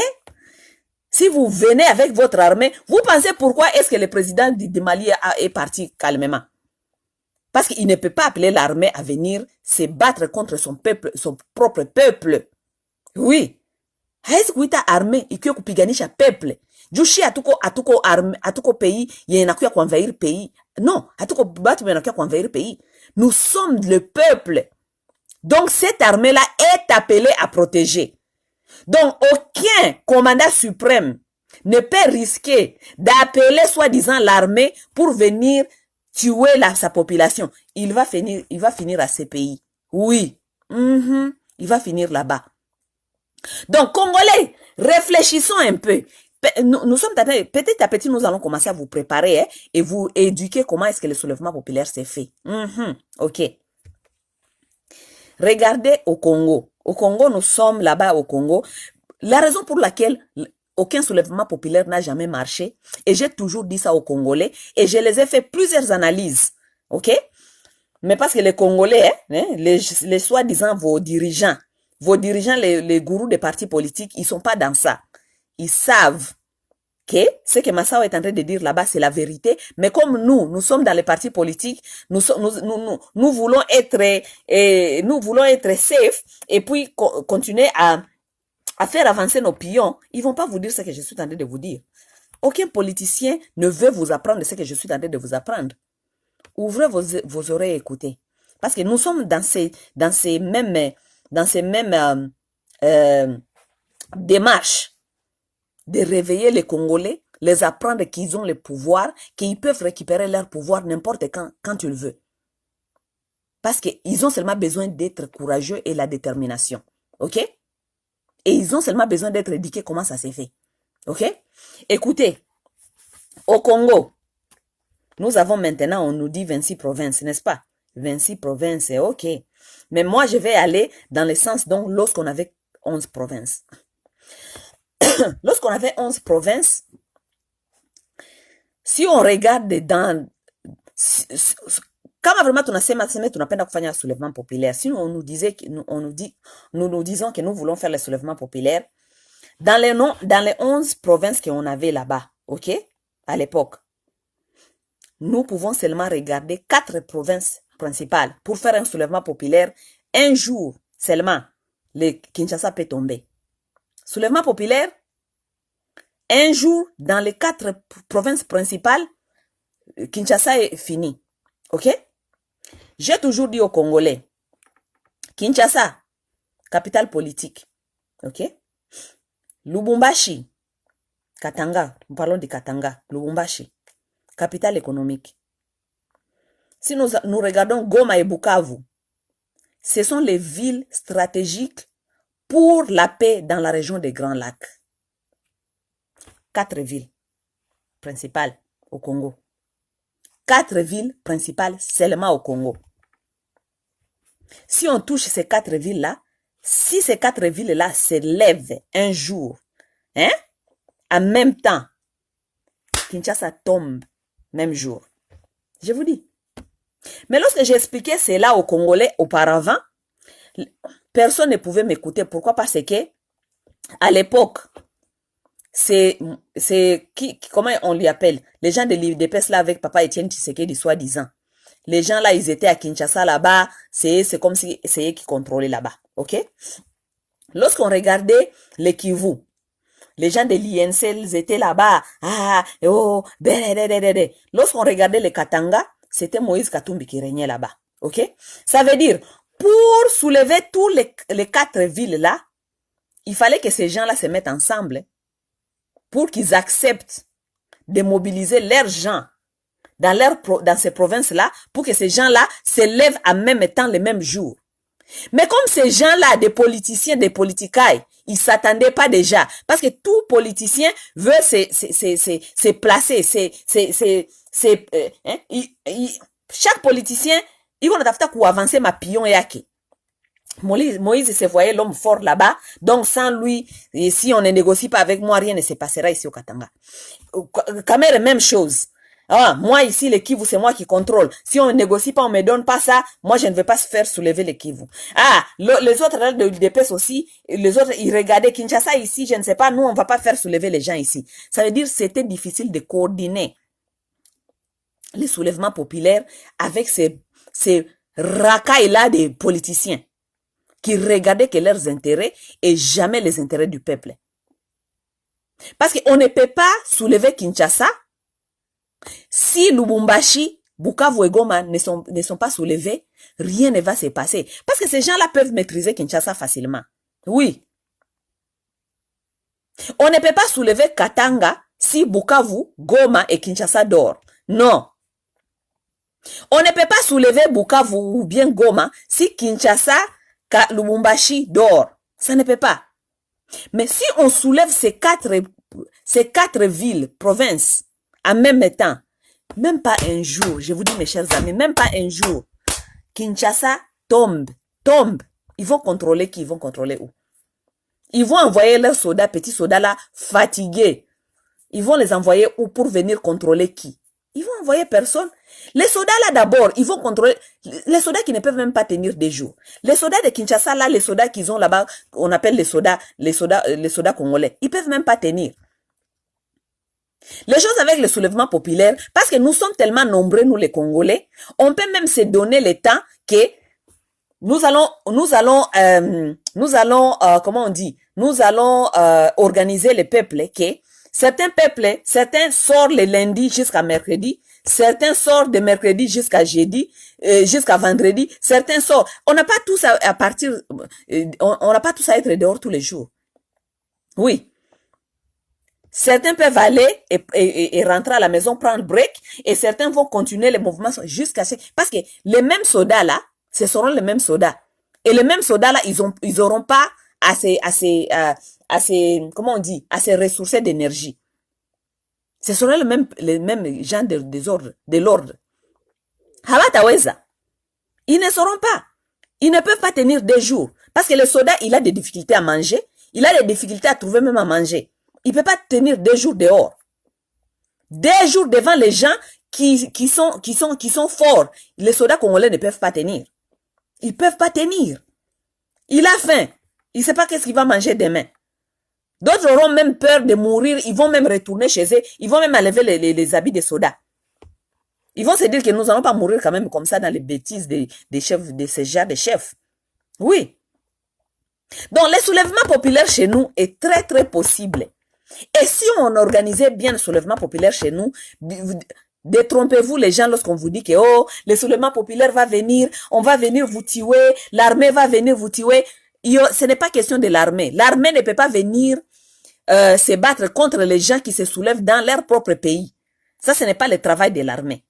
Si vous venez avec votre armée, vous pensez pourquoi est-ce que le président du Mali est parti calmement? Parce qu'il ne peut pas appeler l'armée à venir se battre contre son peuple, son propre peuple. Oui. Est-ce que armée, il peut kupiganisha peuple? Jushi atuko pays, yenakuya kuenvahir pays. Non, atuko batu yenakuya kuenvahir pays. Nous sommes le peuple. Donc cette armée-là est appelée à protéger. Donc aucun commandant suprême ne peut risquer d'appeler soi-disant l'armée pour venir tuer sa population. Il va finir à ces pays. Oui. Il va finir là-bas. Donc, Congolais, réfléchissons un peu. Nous sommes petit à petit, nous allons commencer à vous préparer hein, et vous éduquer comment est-ce que le soulèvement populaire s'est fait. Ok. Regardez au Congo. Au Congo, nous sommes là-bas au Congo. La raison pour laquelle aucun soulèvement populaire n'a jamais marché, et j'ai toujours dit ça aux Congolais, et je les ai fait plusieurs analyses, ok? Mais parce que les Congolais, hein, les soi-disant vos dirigeants, les gourous des partis politiques, ils sont pas dans ça. Ils savent que ce que Massao est en train de dire là-bas, c'est la vérité. Mais comme nous sommes dans les partis politiques, nous voulons être safe et puis continuer à faire avancer nos pions. Ils vont pas vous dire ce que je suis en train de vous dire. Aucun politicien ne veut vous apprendre ce que je suis en train de vous apprendre. Ouvrez vos oreilles et écoutez. Parce que nous sommes dans ces mêmes démarches de réveiller les Congolais, les apprendre qu'ils ont le pouvoir, qu'ils peuvent récupérer leur pouvoir n'importe quand ils veulent. Parce qu'ils ont seulement besoin d'être courageux et la détermination. Ok? Et ils ont seulement besoin d'être éduqués comment ça s'est fait. Ok? Écoutez, au Congo, nous avons maintenant, on nous dit 26 provinces, n'est-ce pas? 26 provinces, c'est ok. Mais moi, je vais aller dans le sens donc lorsqu'on avait 11 provinces. Lorsqu'on avait 11 provinces, si on regarde dans... Kama vraiment tunapenda kufanya un soulèvement populaire, si on nous disait nous disons que nous voulons faire le soulèvement populaire, dans les 11 provinces qu'on avait là-bas, ok, à l'époque, nous pouvons seulement regarder 4 provinces principales pour faire un soulèvement populaire. Un jour seulement, le Kinshasa peut tomber. Soulèvement populaire, un jour, dans les 4 provinces principales, Kinshasa est fini. Ok? J'ai toujours dit aux Congolais, Kinshasa, capitale politique. Ok? Lubumbashi, Katanga, nous parlons de Katanga, Lubumbashi, capitale économique. Si nous regardons Goma et Bukavu, ce sont les villes stratégiques pour la paix dans la région des Grands Lacs. 4 villes principales au Congo. 4 villes principales seulement au Congo. Si on touche ces 4 villes-là, si ces 4 villes-là s'élèvent un jour, hein, en même temps, Kinshasa tombe même jour. Je vous dis. Mais lorsque j'expliquais cela aux Congolais auparavant, personne ne pouvait m'écouter. Pourquoi? Parce que, à l'époque, comment on lui appelle? Les gens de l'UDPS là avec Papa Etienne Tshisekedi soi-disant. Les gens là, ils étaient à Kinshasa là-bas, c'est comme si c'est eux qui contrôlaient là-bas, ok? Lorsqu'on regardait les Kivu, les gens de l'INC, ils étaient là-bas, Lorsqu'on regardait les Katanga, c'était Moïse Katumbi qui régnait là-bas, ok? Ça veut dire, pour soulever tous les 4 villes là, il fallait que ces gens là se mettent ensemble, pour qu'ils acceptent de mobiliser leurs gens dans ces provinces-là, pour que ces gens-là se lèvent en même temps le même jour. Mais comme ces gens-là, des politiciens, des politicailles, ils s'attendaient pas déjà. Parce que tout politicien veut se placer. Chaque politicien, il va avancer ma pion yake. Moïse se voyait l'homme fort là-bas, donc sans lui, et si on ne négocie pas avec moi, rien ne se passera ici au Katanga. Kamere, même chose. Ah, moi ici, le Kivu, c'est moi qui contrôle. Si on ne négocie pas, on me donne pas ça, moi je ne vais pas se faire soulever le Kivu. Ah, les autres là de l'UDPS aussi, les autres, ils regardaient Kinshasa ici, je ne sais pas, nous on va pas faire soulever les gens ici. Ça veut dire que c'était difficile de coordonner les soulèvements populaires avec ces racailles-là des politiciens qui regardaient que leurs intérêts et jamais les intérêts du peuple. Parce qu'on ne peut pas soulever Kinshasa si Lubumbashi, Bukavu et Goma ne sont pas soulevés, rien ne va se passer. Parce que ces gens-là peuvent maîtriser Kinshasa facilement. Oui. On ne peut pas soulever Katanga si Bukavu, Goma et Kinshasa dorment. Non. On ne peut pas soulever Bukavu ou bien Goma si Kinshasa, Lubumbashi dort. Ça ne peut pas. Mais si on soulève ces 4 ces 4 villes, provinces, en même temps. Même pas un jour, je vous dis mes chers amis, même pas un jour. Kinshasa tombe. Ils vont contrôler qui? Ils vont contrôler où? Ils vont envoyer leurs soldats, petits soldats là, fatigués. Ils vont les envoyer où pour venir contrôler qui? Ils vont envoyer personne. Les soldats là d'abord, ils vont contrôler. Les soldats qui ne peuvent même pas tenir des jours. Les soldats de Kinshasa là, les soldats qu'ils ont là-bas, on appelle les soldats congolais. Ils peuvent même pas tenir. Les choses avec le soulèvement populaire, parce que nous sommes tellement nombreux, nous les Congolais, on peut même se donner le temps que nous allons, comment on dit, nous allons organiser le peuple, que certains peuples, certains sortent le lundi jusqu'à mercredi, certains sortent de mercredi jusqu'à jeudi, jusqu'à vendredi, certains sortent. On n'a pas tous à partir, on n'a pas tous à être dehors tous les jours. Oui. Certains peuvent aller et rentrer à la maison, prendre break, et certains vont continuer les mouvements jusqu'à ce... Parce que les mêmes soldats là, ce seront les mêmes soldats. Et les mêmes soldats là, ils auront pas assez, comment on dit, assez ressourcés d'énergie. Ce seront les mêmes gens de l'ordre. Habataweza. Ils ne sauront pas. Ils ne peuvent pas tenir 2 jours. Parce que le soldat, il a des difficultés à manger. Il a des difficultés à trouver même à manger. Il ne peut pas tenir 2 jours dehors. 2 jours devant les gens qui sont forts. Les soldats congolais ne peuvent pas tenir. Ils ne peuvent pas tenir. Il a faim. Il ne sait pas qu'est-ce qu'il va manger demain. D'autres auront même peur de mourir. Ils vont même retourner chez eux. Ils vont même enlever les habits des soldats. Ils vont se dire que nous n'allons pas mourir quand même comme ça dans les bêtises des chefs, de ces genres de chefs. Oui. Donc, le soulèvement populaire chez nous est très, très possible. Et si on organisait bien le soulèvement populaire chez nous, détrompez-vous les gens lorsqu'on vous dit que oh, le soulèvement populaire va venir, on va venir vous tuer, l'armée va venir vous tuer. Ce n'est pas question de l'armée. L'armée ne peut pas venir se battre contre les gens qui se soulèvent dans leur propre pays. Ça, ce n'est pas le travail de l'armée.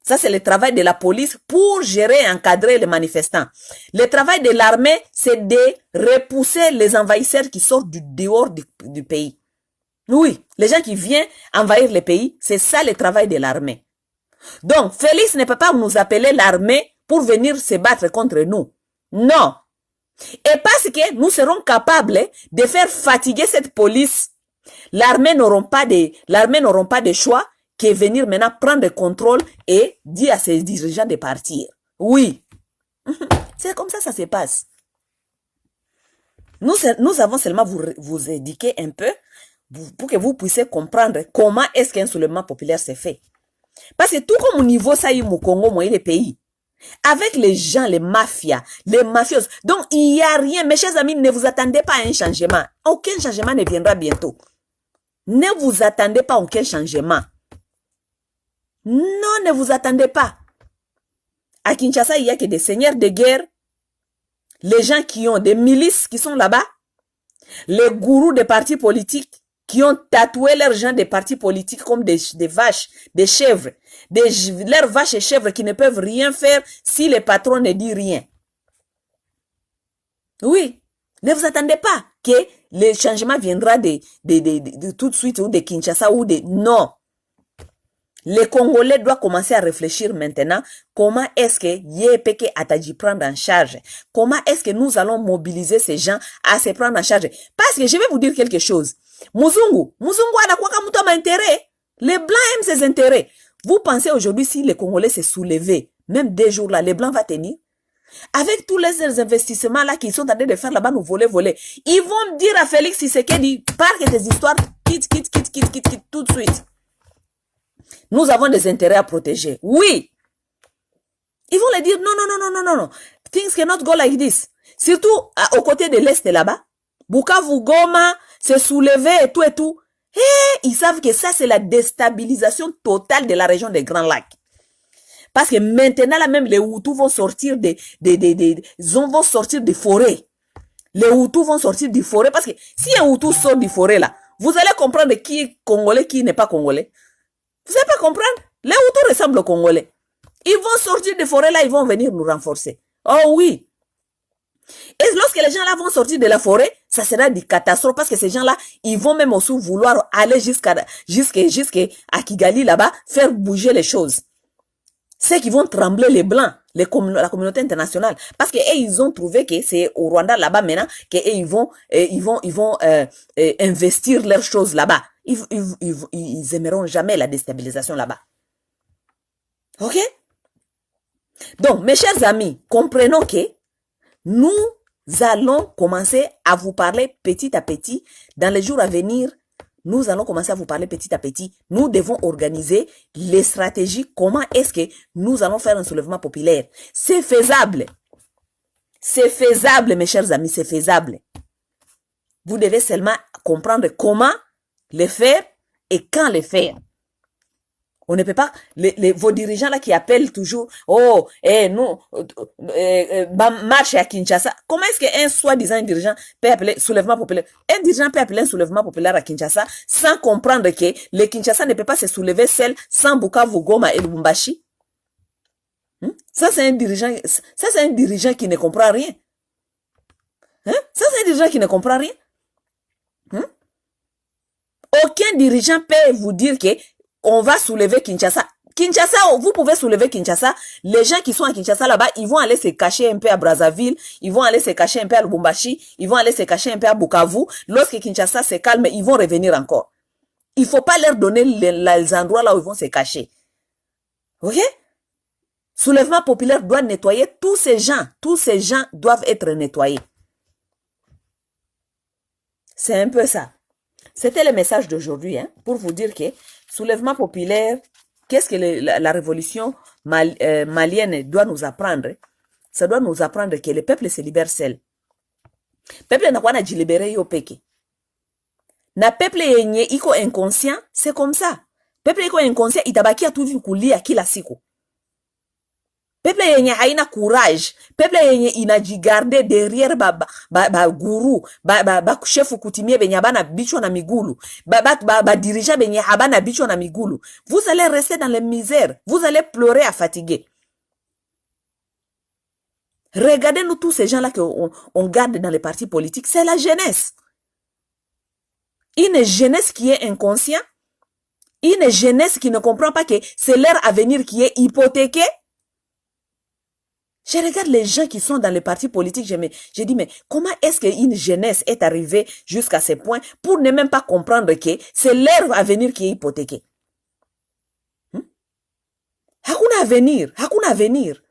Ça, c'est le travail de la police pour gérer et encadrer les manifestants. Le travail de l'armée, c'est de repousser les envahisseurs qui sortent du dehors du pays. Oui, les gens qui viennent envahir le pays, c'est ça le travail de l'armée. Donc, Félix ne peut pas nous appeler l'armée pour venir se battre contre nous. Non. Et parce que nous serons capables de faire fatiguer cette police, l'armée n'auront pas de choix que venir maintenant prendre le contrôle et dire à ses dirigeants de partir. Oui. C'est comme ça se passe. Nous avons seulement vous éduquer un peu pour que vous puissiez comprendre comment est-ce qu'un soulèvement populaire s'est fait. Parce que tout comme au niveau ça y est au Congo, moi, les pays, avec les gens, les mafias, les mafieuses, donc il n'y a rien. Mes chers amis, ne vous attendez pas à un changement. Aucun changement ne viendra bientôt. Ne vous attendez pas à aucun changement. Non, ne vous attendez pas. À Kinshasa, il n'y a que des seigneurs de guerre, les gens qui ont des milices qui sont là-bas, les gourous des partis politiques qui ont tatoué leurs gens des partis politiques comme des vaches, des chèvres, leurs vaches et chèvres qui ne peuvent rien faire si le patron ne dit rien. Oui, ne vous attendez pas que le changement viendra de tout de suite ou de Kinshasa ou de... Non. Les Congolais doivent commencer à réfléchir maintenant comment est-ce que Yepeke Atadji prendre en charge. Comment est-ce que nous allons mobiliser ces gens à se prendre en charge. Parce que je vais vous dire quelque chose. Muzungu a quoi comme intérêt. Les Blancs aiment ses intérêts. Vous pensez aujourd'hui si les Congolais se soulevaient, même 2 jours là, les Blancs vont tenir? Avec tous les investissements là qu'ils sont en train de faire là-bas, nous voler. Ils vont dire à Félix Tshisekedi, parque tes histoires, quitte tout de suite. Nous avons des intérêts à protéger. Oui. Ils vont leur dire, non. Things cannot go like this. Surtout aux côtés de l'Est là-bas. Bukavu, Goma, se soulever et tout. Ils savent que ça, c'est la déstabilisation totale de la région des Grands Lacs. Parce que maintenant, là même, les Hutus vont sortir des forêts. Les Hutus vont sortir des forêts. Parce que si un Hutu sort du forêt, là, vous allez comprendre qui est Congolais, qui n'est pas Congolais. Vous n'allez pas comprendre? Les Hutus ressemblent aux Congolais. Ils vont sortir des forêts là, ils vont venir nous renforcer. Oh oui. Et lorsque les gens là vont sortir de la forêt, ça sera des catastrophes parce que ces gens-là, ils vont même aussi vouloir aller jusqu'à Kigali là-bas, faire bouger les choses. C'est qu'ils vont trembler les blancs, la communauté internationale, parce que ils ont trouvé que c'est au Rwanda là-bas maintenant que ils vont investir leurs choses là-bas. Ils aimeront jamais la déstabilisation là-bas. Ok? Donc, mes chers amis, comprenons que nous allons commencer à vous parler petit à petit. Dans les jours à venir, nous allons commencer à vous parler petit à petit. Nous devons organiser les stratégies. Comment est-ce que nous allons faire un soulèvement populaire? C'est faisable. C'est faisable, mes chers amis, c'est faisable. Vous devez seulement comprendre comment le faire et quand le faire. On ne peut pas, vos dirigeants là qui appellent toujours, oh, nous, marche à Kinshasa. Comment est-ce qu'un soi-disant dirigeant peut appeler soulèvement populaire? Un dirigeant peut appeler un soulèvement populaire à Kinshasa sans comprendre que le Kinshasa ne peut pas se soulever seul sans Bukavu, Goma et Lubumbashi. Ça, c'est un dirigeant qui ne comprend rien. Ça, c'est un dirigeant qui ne comprend rien. Aucun dirigeant peut vous dire que on va soulever Kinshasa. Kinshasa, vous pouvez soulever Kinshasa. Les gens qui sont à Kinshasa là-bas, ils vont aller se cacher un peu à Brazzaville, ils vont aller se cacher un peu à Lubumbashi, ils vont aller se cacher un peu à Bukavu. Lorsque Kinshasa se calme, ils vont revenir encore. Il faut pas leur donner les endroits là où ils vont se cacher. Ok? Soulèvement populaire doit nettoyer tous ces gens. Tous ces gens doivent être nettoyés. C'est un peu ça. C'était le message d'aujourd'hui, pour vous dire que soulèvement populaire, qu'est-ce que la révolution malienne doit nous apprendre? Ça doit nous apprendre que le peuple se libère seul. Le peuple n'a pas libéré yo peke. Na peuple yenye iko inconscient, c'est comme ça. Peuple iko inconscient, itabaki à tout vu kulia kila siku. Peuple yenye haina courage, peuple yenye inajigarde derrière guru, chefu kutimie benye abana bichwa na migulu, dirija benye abana bichwa na migulu. Vous allez rester dans les misères, vous allez pleurer à fatiguer. Regardez-nous tous ces gens-là qu'on garde dans les partis politiques, c'est la jeunesse. Une jeunesse qui est inconsciente, une jeunesse qui ne comprend pas que c'est leur avenir qui est hypothéqué. Je regarde les gens qui sont dans les partis politiques, je dis, mais comment est-ce qu'une jeunesse est arrivée jusqu'à ce point pour ne même pas comprendre que c'est leur avenir qui est hypothéqué? Hakuna avenir, hakuna avenir.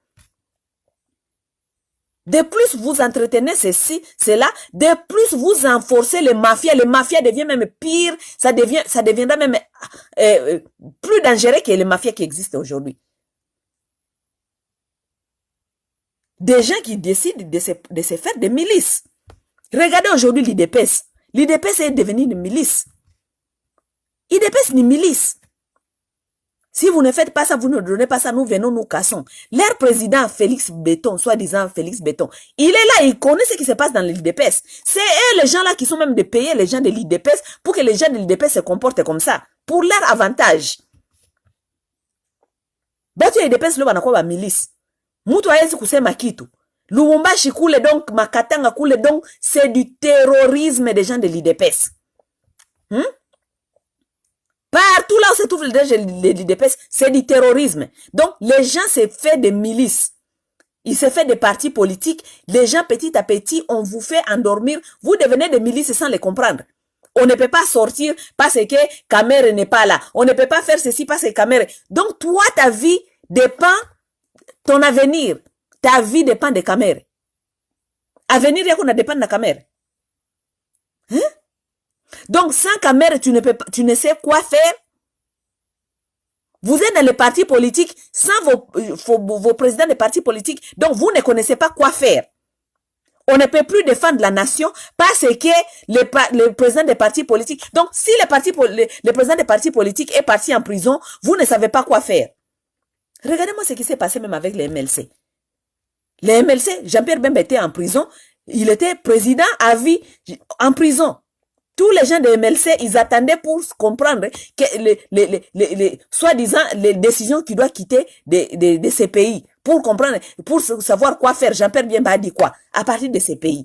De plus vous entretenez ceci, cela, de plus vous enforcez les mafias. Les mafias deviennent même pire, ça deviendra même plus dangereux que les mafias qui existent aujourd'hui. Des gens qui décident de se faire des milices. Regardez aujourd'hui l'IDPS. L'IDPS est devenu une milice. l'IDPS une milice. Si vous ne faites pas ça, vous ne donnez pas ça, nous venons, nous cassons. Leur président, Félix Béton, soi-disant Félix Béton, il est là, il connaît ce qui se passe dans l'IDPS. C'est eux, les gens là, qui sont même de payer les gens de l'IDPS pour que les gens de l'IDPS se comportent comme ça. Pour leur avantage. Batu l'IDPS, le banakwa milice. Mutu aezi kusema kitu. Lubumbashi kule donc, Makatanga kule donc, c'est du terrorisme des gens de l'IDPS. Partout là où se trouve l'IDPS, c'est du terrorisme. Donc, les gens se font des milices. Ils se font des partis politiques. Les gens, petit à petit, on vous fait endormir. Vous devenez des milices sans les comprendre. On ne peut pas sortir parce que Kamere n'est pas là. On ne peut pas faire ceci parce que Kamere. Donc, toi, ta vie dépend, ton avenir, ta vie dépend de Kamere. Avenir, il y a qu'on dépend de Kamere. Donc, sans Kamere, tu ne sais quoi faire. Vous êtes dans les partis politiques, sans vos présidents des partis politiques, donc vous ne connaissez pas quoi faire. On ne peut plus défendre la nation parce que le président des partis politiques, donc si le président des partis politiques est parti en prison, vous ne savez pas quoi faire. Regardez-moi ce qui s'est passé même avec les MLC. Les MLC, Jean-Pierre Bemba était en prison, il était président à vie en prison. Tous les gens de MLC, ils attendaient pour comprendre que soi-disant les décisions qu'il doit quitter de ces pays. Pour comprendre, pour savoir quoi faire. Jean-Pierre Bemba a dit quoi à partir de ces pays.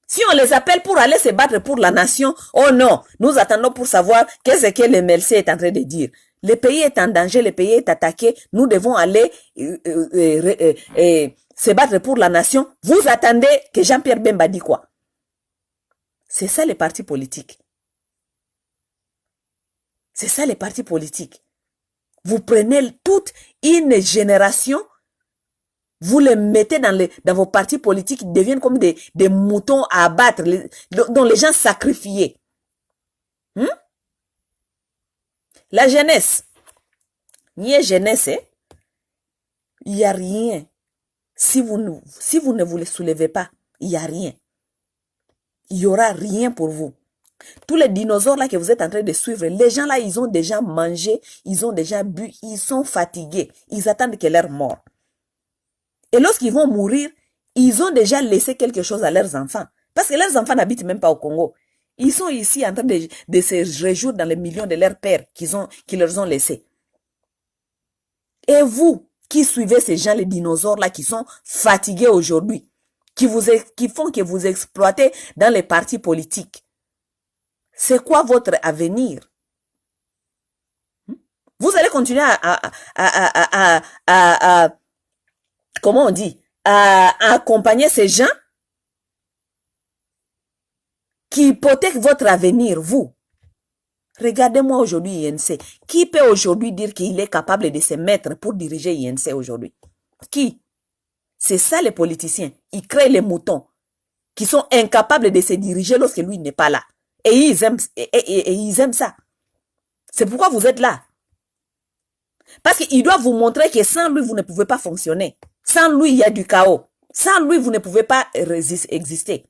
Si on les appelle pour aller se battre pour la nation, oh non, nous attendons pour savoir qu'est-ce que le MLC est en train de dire. Le pays est en danger, le pays est attaqué, nous devons aller se battre pour la nation. Vous attendez que Jean-Pierre Bemba dit quoi? C'est ça les partis politiques. C'est ça les partis politiques. Vous prenez toute une génération, vous les mettez dans vos partis politiques, ils deviennent comme des moutons à abattre, dont les gens sacrifiés. La jeunesse, ni est jeunesse, il n'y a rien. Si vous ne vous les soulevez pas, il n'y a rien. Il n'y aura rien pour vous. Tous les dinosaures là que vous êtes en train de suivre, les gens là, ils ont déjà mangé, ils ont déjà bu, ils sont fatigués. Ils attendent que leur mort. Et lorsqu'ils vont mourir, ils ont déjà laissé quelque chose à leurs enfants. Parce que leurs enfants n'habitent même pas au Congo. Ils sont ici en train de se réjouir dans les millions de leurs pères qui leur ont laissés. Et vous, qui suivez ces gens, les dinosaures là, qui sont fatigués aujourd'hui, qui font que vous exploitez dans les partis politiques, c'est quoi votre avenir? Vous allez continuer comment on dit, à accompagner ces gens qui hypothèquent votre avenir, vous. Regardez-moi aujourd'hui INC. Qui peut aujourd'hui dire qu'il est capable de se mettre pour diriger INC aujourd'hui? Qui? C'est ça les politiciens. Ils créent les moutons qui sont incapables de se diriger lorsque lui n'est pas là. Et ils aiment ça. C'est pourquoi vous êtes là. Parce qu'il doit vous montrer que sans lui, vous ne pouvez pas fonctionner. Sans lui, il y a du chaos. Sans lui, vous ne pouvez pas exister.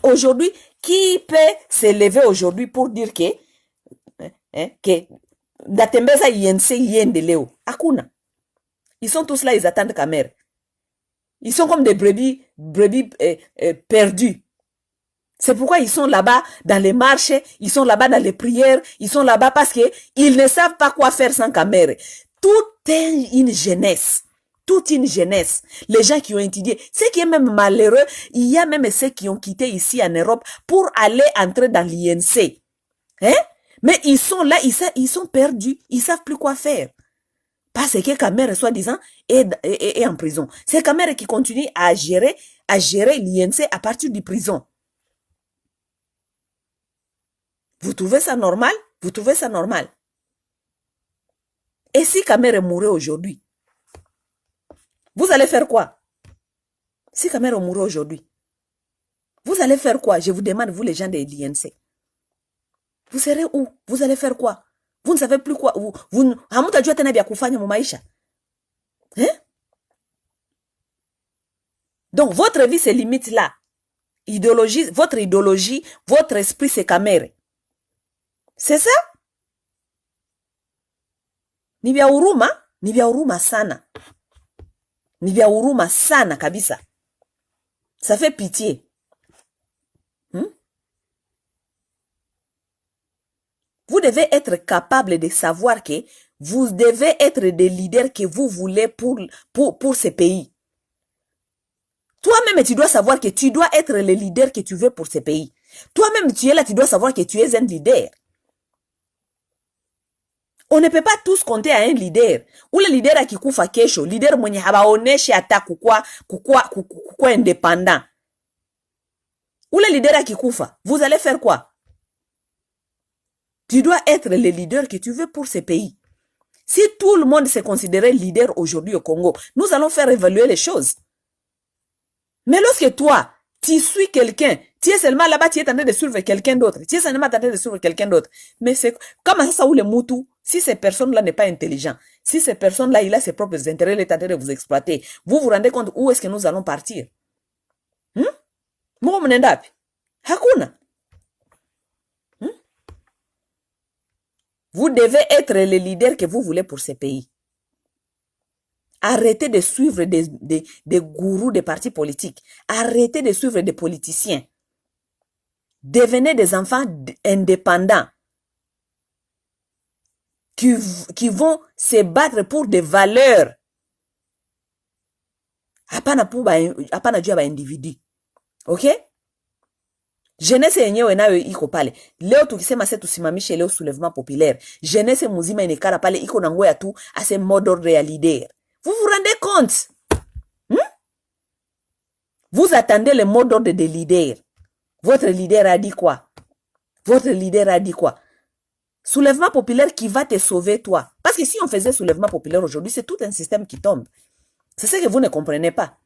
Aujourd'hui, qui peut se lever aujourd'hui pour dire que Datembeza INC Yendeleo? Hakuna. Ils sont tous là, ils attendent Kamer. Ils sont comme des brebis perdus. C'est pourquoi ils sont là-bas dans les marches, ils sont là-bas dans les prières, ils sont là-bas parce qu'ils ne savent pas quoi faire sans Kamer. Toute une jeunesse. Toute une jeunesse. Les gens qui ont étudié. Ce qui est même malheureux, il y a même ceux qui ont quitté ici en Europe pour aller entrer dans l'INC. Mais ils sont là, ils sont perdus. Ils ne savent plus quoi faire. Parce que Kamer, soi-disant, est en prison. C'est Kamer qui continue à gérer l'INC à partir de prison. Vous trouvez ça normal? Vous trouvez ça normal? Et si Kamer mourait aujourd'hui? Vous allez faire quoi? Si Kamer mourait aujourd'hui, vous allez faire quoi? Je vous demande, vous les gens de l'INC. Vous serez où? Vous allez faire quoi? Vous ne savez plus quoi? Hamutajua tena vya kufanya mumaisha. Donc, votre vie se limite là. Votre idéologie, votre esprit, c'est Kamer. C'est ça? Ni vya huruma sana. Ni vya huruma sana kabisa. Ça fait pitié. Vous devez être capable de savoir que vous devez être des leaders que vous voulez pour ce pays. Toi-même, tu dois savoir que tu dois être le leader que tu veux pour ce pays. Toi-même, tu es là, tu dois savoir que tu es un leader. On ne peut pas tous compter à un leader. Ou le leader akikufa kesho, leader mwenye habaoneshe ata kukua indépendant. Ou le leader akikufa, vous allez faire quoi? Tu dois être le leader que tu veux pour ce pays. Si tout le monde se considérait leader aujourd'hui au Congo, nous allons faire évaluer les choses. Mais lorsque toi, tu suis quelqu'un, tu es seulement là-bas, tu es en train de suivre quelqu'un d'autre, tu es seulement en train de suivre quelqu'un d'autre. Mais c'est comme ça où le moutou, si cette personne-là n'est pas intelligent, si cette personne-là, il a ses propres intérêts, il est en train de vous exploiter, vous vous rendez compte où est-ce que nous allons partir? Hakuna. Vous devez être le leader que vous voulez pour ce pays. Arrêtez de suivre des gourous des partis politiques. Arrêtez de suivre des politiciens. Devenez des enfants indépendants qui vont se battre pour des valeurs. Hapana juu ya individu. Ok? Jeunesse yenyewe nayo iko pale. Leo tukisema se tusimamishe leo soulèvement populaire. Jeunesse muzima inekara pale iko na ngoya tu ase mot d'ordre ya leader. Vous vous rendez compte? Vous attendez le mot d'ordre des leaders. Votre leader a dit quoi? Votre leader a dit quoi? Soulèvement populaire qui va te sauver toi. Parce que si on faisait soulèvement populaire aujourd'hui, c'est tout un système qui tombe. C'est ce que vous ne comprenez pas.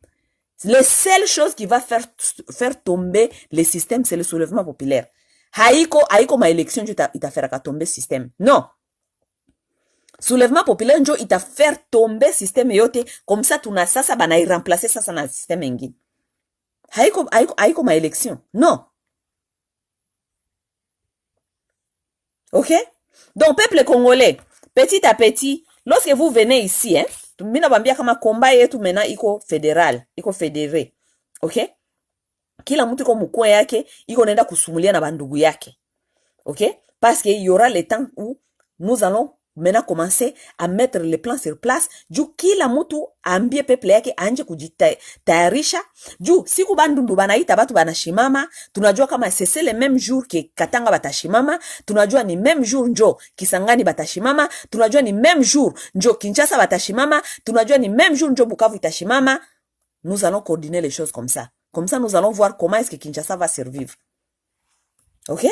Les seules choses qui va faire tomber le système, c'est le soulèvement populaire. Haiko ma élection, il t'a fait tomber le système. Non. Soulèvement populaire, il t'a fait tomber le système yote. Comme ça, tu n'as ça, bana y remplacer ça dans le système engin. Haiko ma élection. Non. Ok? Donc, peuple congolais, petit à petit, lorsque vous venez ici, hein, mina bambia kama komba yetu mena iko fédéral, iko fédéré. Ok? Kila mtu iko mkoa yake, iko nenda kusumulia na bandugu yake. Ok? Parce qu'il y aura le temps où nous allons maintenant commencer à mettre les plans sur place. Juu kila mtu ambie peuple yake anje kujitayarisha. Juu siku bandundu banaita batu banashimama, tunajua kama c'est le même jour que Katanga batashimama, tunajua ni même jour njo Kisangani batashimama, tunajua ni même jour njo Kinshasa batashimama, tunajua ni même jour njo Bukavu itashimama. Nous allons coordonner les choses comme ça. Comme ça, nous allons voir comment est-ce que Kinshasa va survivre. Ok?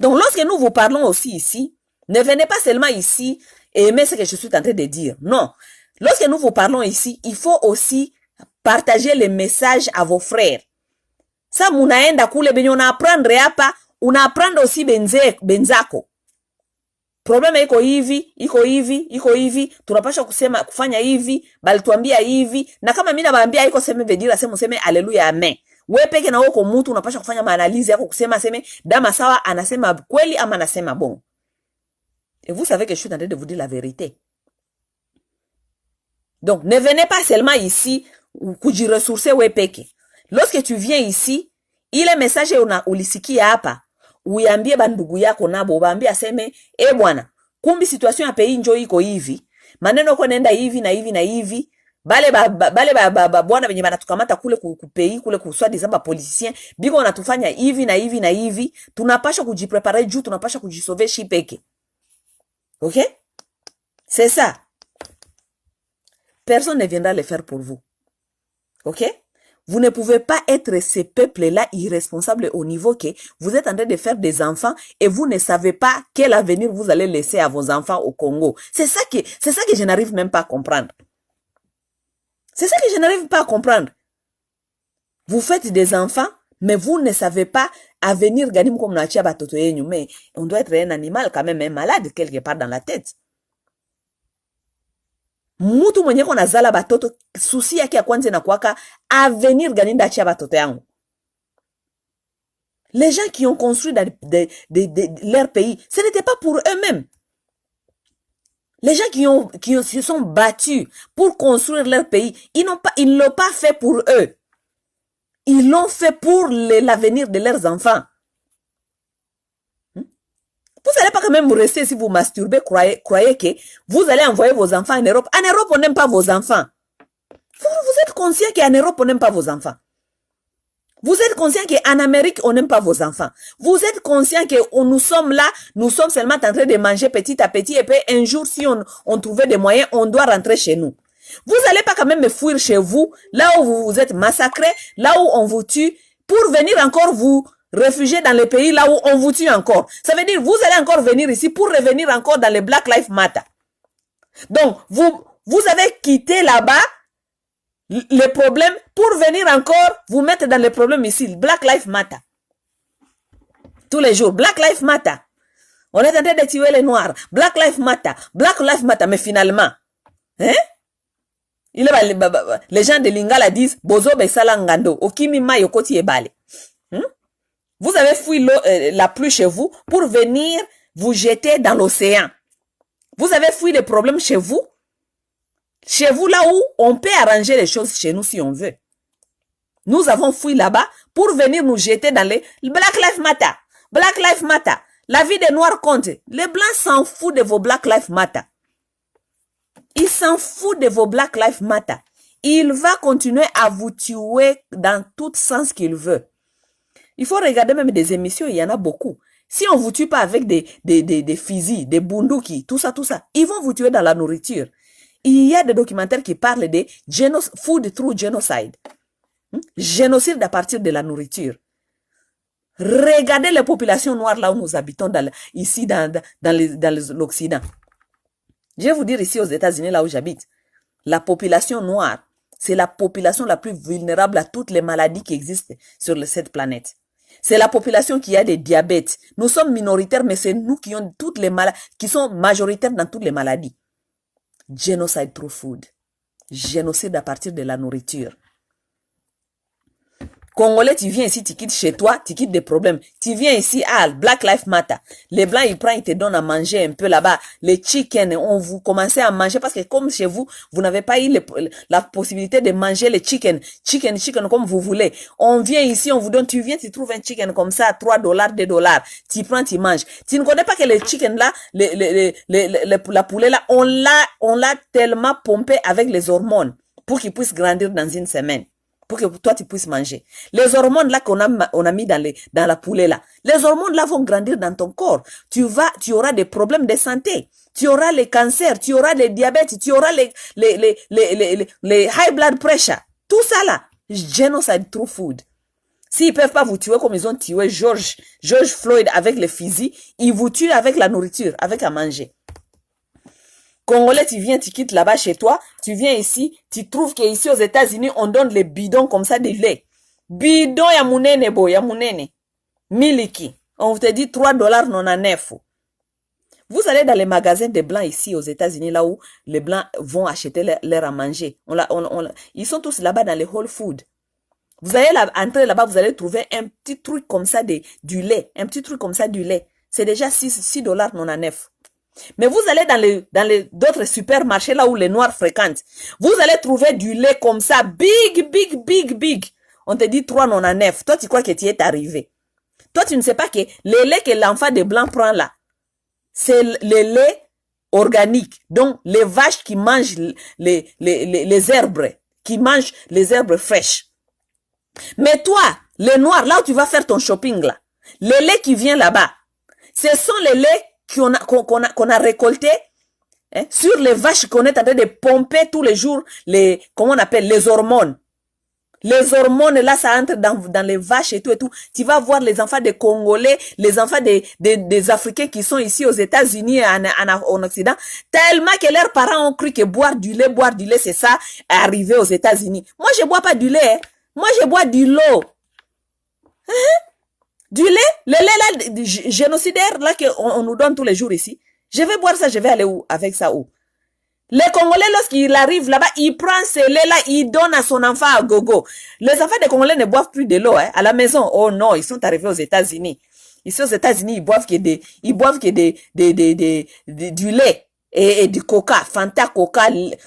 Donc, lorsque nous vous parlons aussi ici, ne venez pas seulement ici et aimer ce que je suis en train de dire. Non. Lorsque nous vous parlons ici, il faut aussi partager les messages à vos frères. Ça, munaenda kule benye unaapprendre hapa, unaapprendre aussi benzako. Probleme iko hivi, tunapasha kufanya hivi, bali tuambia hivi, na kama mimi nabaambia iko sema vedira sema useme haleluya amen. Wewe peke na uko mtu unapasha kufanya maanalizi yako kusema seme dama sawa anasema kweli ama anasema bon. Et vous savez que je suis en train de vous dire la vérité. Donc, ne venez pas seulement ici kujiresourcer wewe peke. Lorsque tu viens ici, ile message ulisikia hapa, uiambie bandugu yako nabo, ubaambie aseme, bwana, kumbi situation ya pays njo iko hivi, maneno kwa nenda hivi na hivi na hivi, bale bwana benye banatukamata kule kupei kule kuswa dizamba politicien, biko wanatufanya hivi na hivi na hivi, tunapasha kujipreparer juu, tunapasha kujisauver shi peke. Ok? C'est ça. Personne ne viendra le faire pour vous. Ok? Vous ne pouvez pas être ces peuples-là irresponsables au niveau que vous êtes en train de faire des enfants et vous ne savez pas quel avenir vous allez laisser à vos enfants au Congo. C'est ça que je n'arrive même pas à comprendre. C'est ça que je n'arrive pas à comprendre. Vous faites des enfants, mais vous ne savez pas avenir ganim comme na batoto yenyu. Mais on doit être un animal quand même, un malade quelque part dans la tête. Mutu mwenye kona zala batoto, susi yake ya kwanza na kuwaka avenir gani ndachia batoto yangu. Les gens qui ont construit leur pays, ce n'était pas pour eux-mêmes. Les gens qui se sont battus pour construire leur pays, ils ne l'ont pas fait pour eux. Ils l'ont fait pour l'avenir de leurs enfants. Vous n'allez pas quand même rester si vous masturbez, croyez que vous allez envoyer vos enfants en Europe. En Europe, on n'aime pas vos enfants. Vous êtes conscient qu'en Europe, on n'aime pas vos enfants. Vous êtes conscient qu'en Amérique, on n'aime pas vos enfants. Vous êtes conscient que nous sommes là, nous sommes seulement en train de manger petit à petit et puis un jour, si on trouvait des moyens, on doit rentrer chez nous. Vous n'allez pas quand même me fuir chez vous, là où vous êtes massacrés, là où on vous tue, pour venir encore vous réfugier dans le pays là où on vous tue encore. Ça veut dire vous allez encore venir ici pour revenir encore dans le Black Lives Matter. Donc, vous avez quitté là-bas le problème pour venir encore vous mettre dans le problème ici. Black Lives Matter. Tous les jours, Black Lives Matter. On est en train de tuer les Noirs. Black Lives Matter. Black Lives Matter. Mais finalement, hein? Les gens de Lingala disent Bozo besala ngando, okimi ma yokoti ebale. Vous avez fui la pluie chez vous pour venir vous jeter dans l'océan. Vous avez fui les problèmes chez vous. Chez vous, là où on peut arranger les choses chez nous si on veut. Nous avons fui là-bas pour venir nous jeter dans les Black Lives Matter. Black Lives Matter. La vie des Noirs compte. Les Blancs s'en foutent de vos Black Lives Matter. Il s'en fout de vos Black Lives Matter. Il va continuer à vous tuer dans tout sens qu'il veut. Il faut regarder même des émissions, il y en a beaucoup. Si on vous tue pas avec des fusils, des bunduki, tout ça, ils vont vous tuer dans la nourriture. Il y a des documentaires qui parlent de food through genocide. Génocide à partir de la nourriture. Regardez les populations noires là où nous habitons ici dans l'Occident. Je vais vous dire ici aux États-Unis, là où j'habite, la population noire, c'est la population la plus vulnérable à toutes les maladies qui existent sur cette planète. C'est la population qui a des diabètes. Nous sommes minoritaires, mais c'est nous qui ont toutes les maladies, qui sont majoritaires dans toutes les maladies. Genocide through food. Génocide à partir de la nourriture. Congolais, tu viens ici, tu quittes chez toi, tu quittes des problèmes. Tu viens ici, Black Lives Matter. Les blancs, ils prennent, ils te donnent à manger un peu là-bas. Les chicken, on vous commencez à manger parce que comme chez vous, vous n'avez pas eu la possibilité de manger les chicken comme vous voulez. On vient ici, on vous donne, tu viens, tu trouves un chicken comme ça, $3, $2. Tu prends, tu manges. Tu ne connais pas que les chicken là, la poulet là, on l'a tellement pompé avec les hormones pour qu'ils puissent grandir dans une semaine. Pour que toi tu puisses manger. Les hormones là qu'on a mis dans la poulet là, les hormones là vont grandir dans ton corps. Tu auras des problèmes de santé. Tu auras les cancers, tu auras les diabètes, tu auras les high blood pressure. Tout ça là, genocide through food. S'ils peuvent pas vous tuer comme ils ont tué George Floyd avec les fusils, ils vous tuent avec la nourriture, avec à manger. Congolais, tu viens, tu quittes là-bas chez toi, tu viens ici, tu trouves qu'ici aux États-Unis, on donne les bidons comme ça de lait. Bidon ya munene bo, ya munene. Miliki. On te dit $3,99. Vous allez dans les magasins des blancs ici aux États-Unis, là où les blancs vont acheter l'air à manger. Ils sont tous là-bas dans les Whole Foods. Vous allez entrer là-bas, vous allez trouver un petit truc comme ça du lait. Un petit truc comme ça du lait. C'est déjà $6,99. Mais vous allez dans les d'autres supermarchés là où les noirs fréquentent. Vous allez trouver du lait comme ça, big. On te dit $3,99. Toi, tu crois que tu es arrivé. Toi, tu ne sais pas que le lait que l'enfant des blancs prend là, c'est le lait organique. Donc, les vaches qui mangent les herbes, qui mangent les herbes fraîches. Mais toi, les noirs, là où tu vas faire ton shopping là, le lait qui vient là-bas, ce sont les laits qu'on a récolté sur les vaches qu'on est en train de pomper tous les jours, comment on appelle, les hormones. Les hormones, là, ça entre dans les vaches et tout. Tu vas voir les enfants des Congolais, les enfants des Africains qui sont ici aux États-Unis et en Occident, tellement que leurs parents ont cru que boire du lait, c'est ça, arriver aux États-Unis. Moi, je bois pas du lait. Moi, je bois du lot. Du lait, le lait là, génocidaire, là, qu'on nous donne tous les jours ici. Je vais boire ça, je vais aller où? Avec ça où? Les Congolais, lorsqu'il arrive là-bas, il prend ce lait-là, il donne à son enfant à gogo. Les enfants des Congolais ne boivent plus de l'eau, à la maison. Oh non, ils sont arrivés aux États-Unis. Ici aux États-Unis, ils boivent du lait et du coca, Fanta coca lait.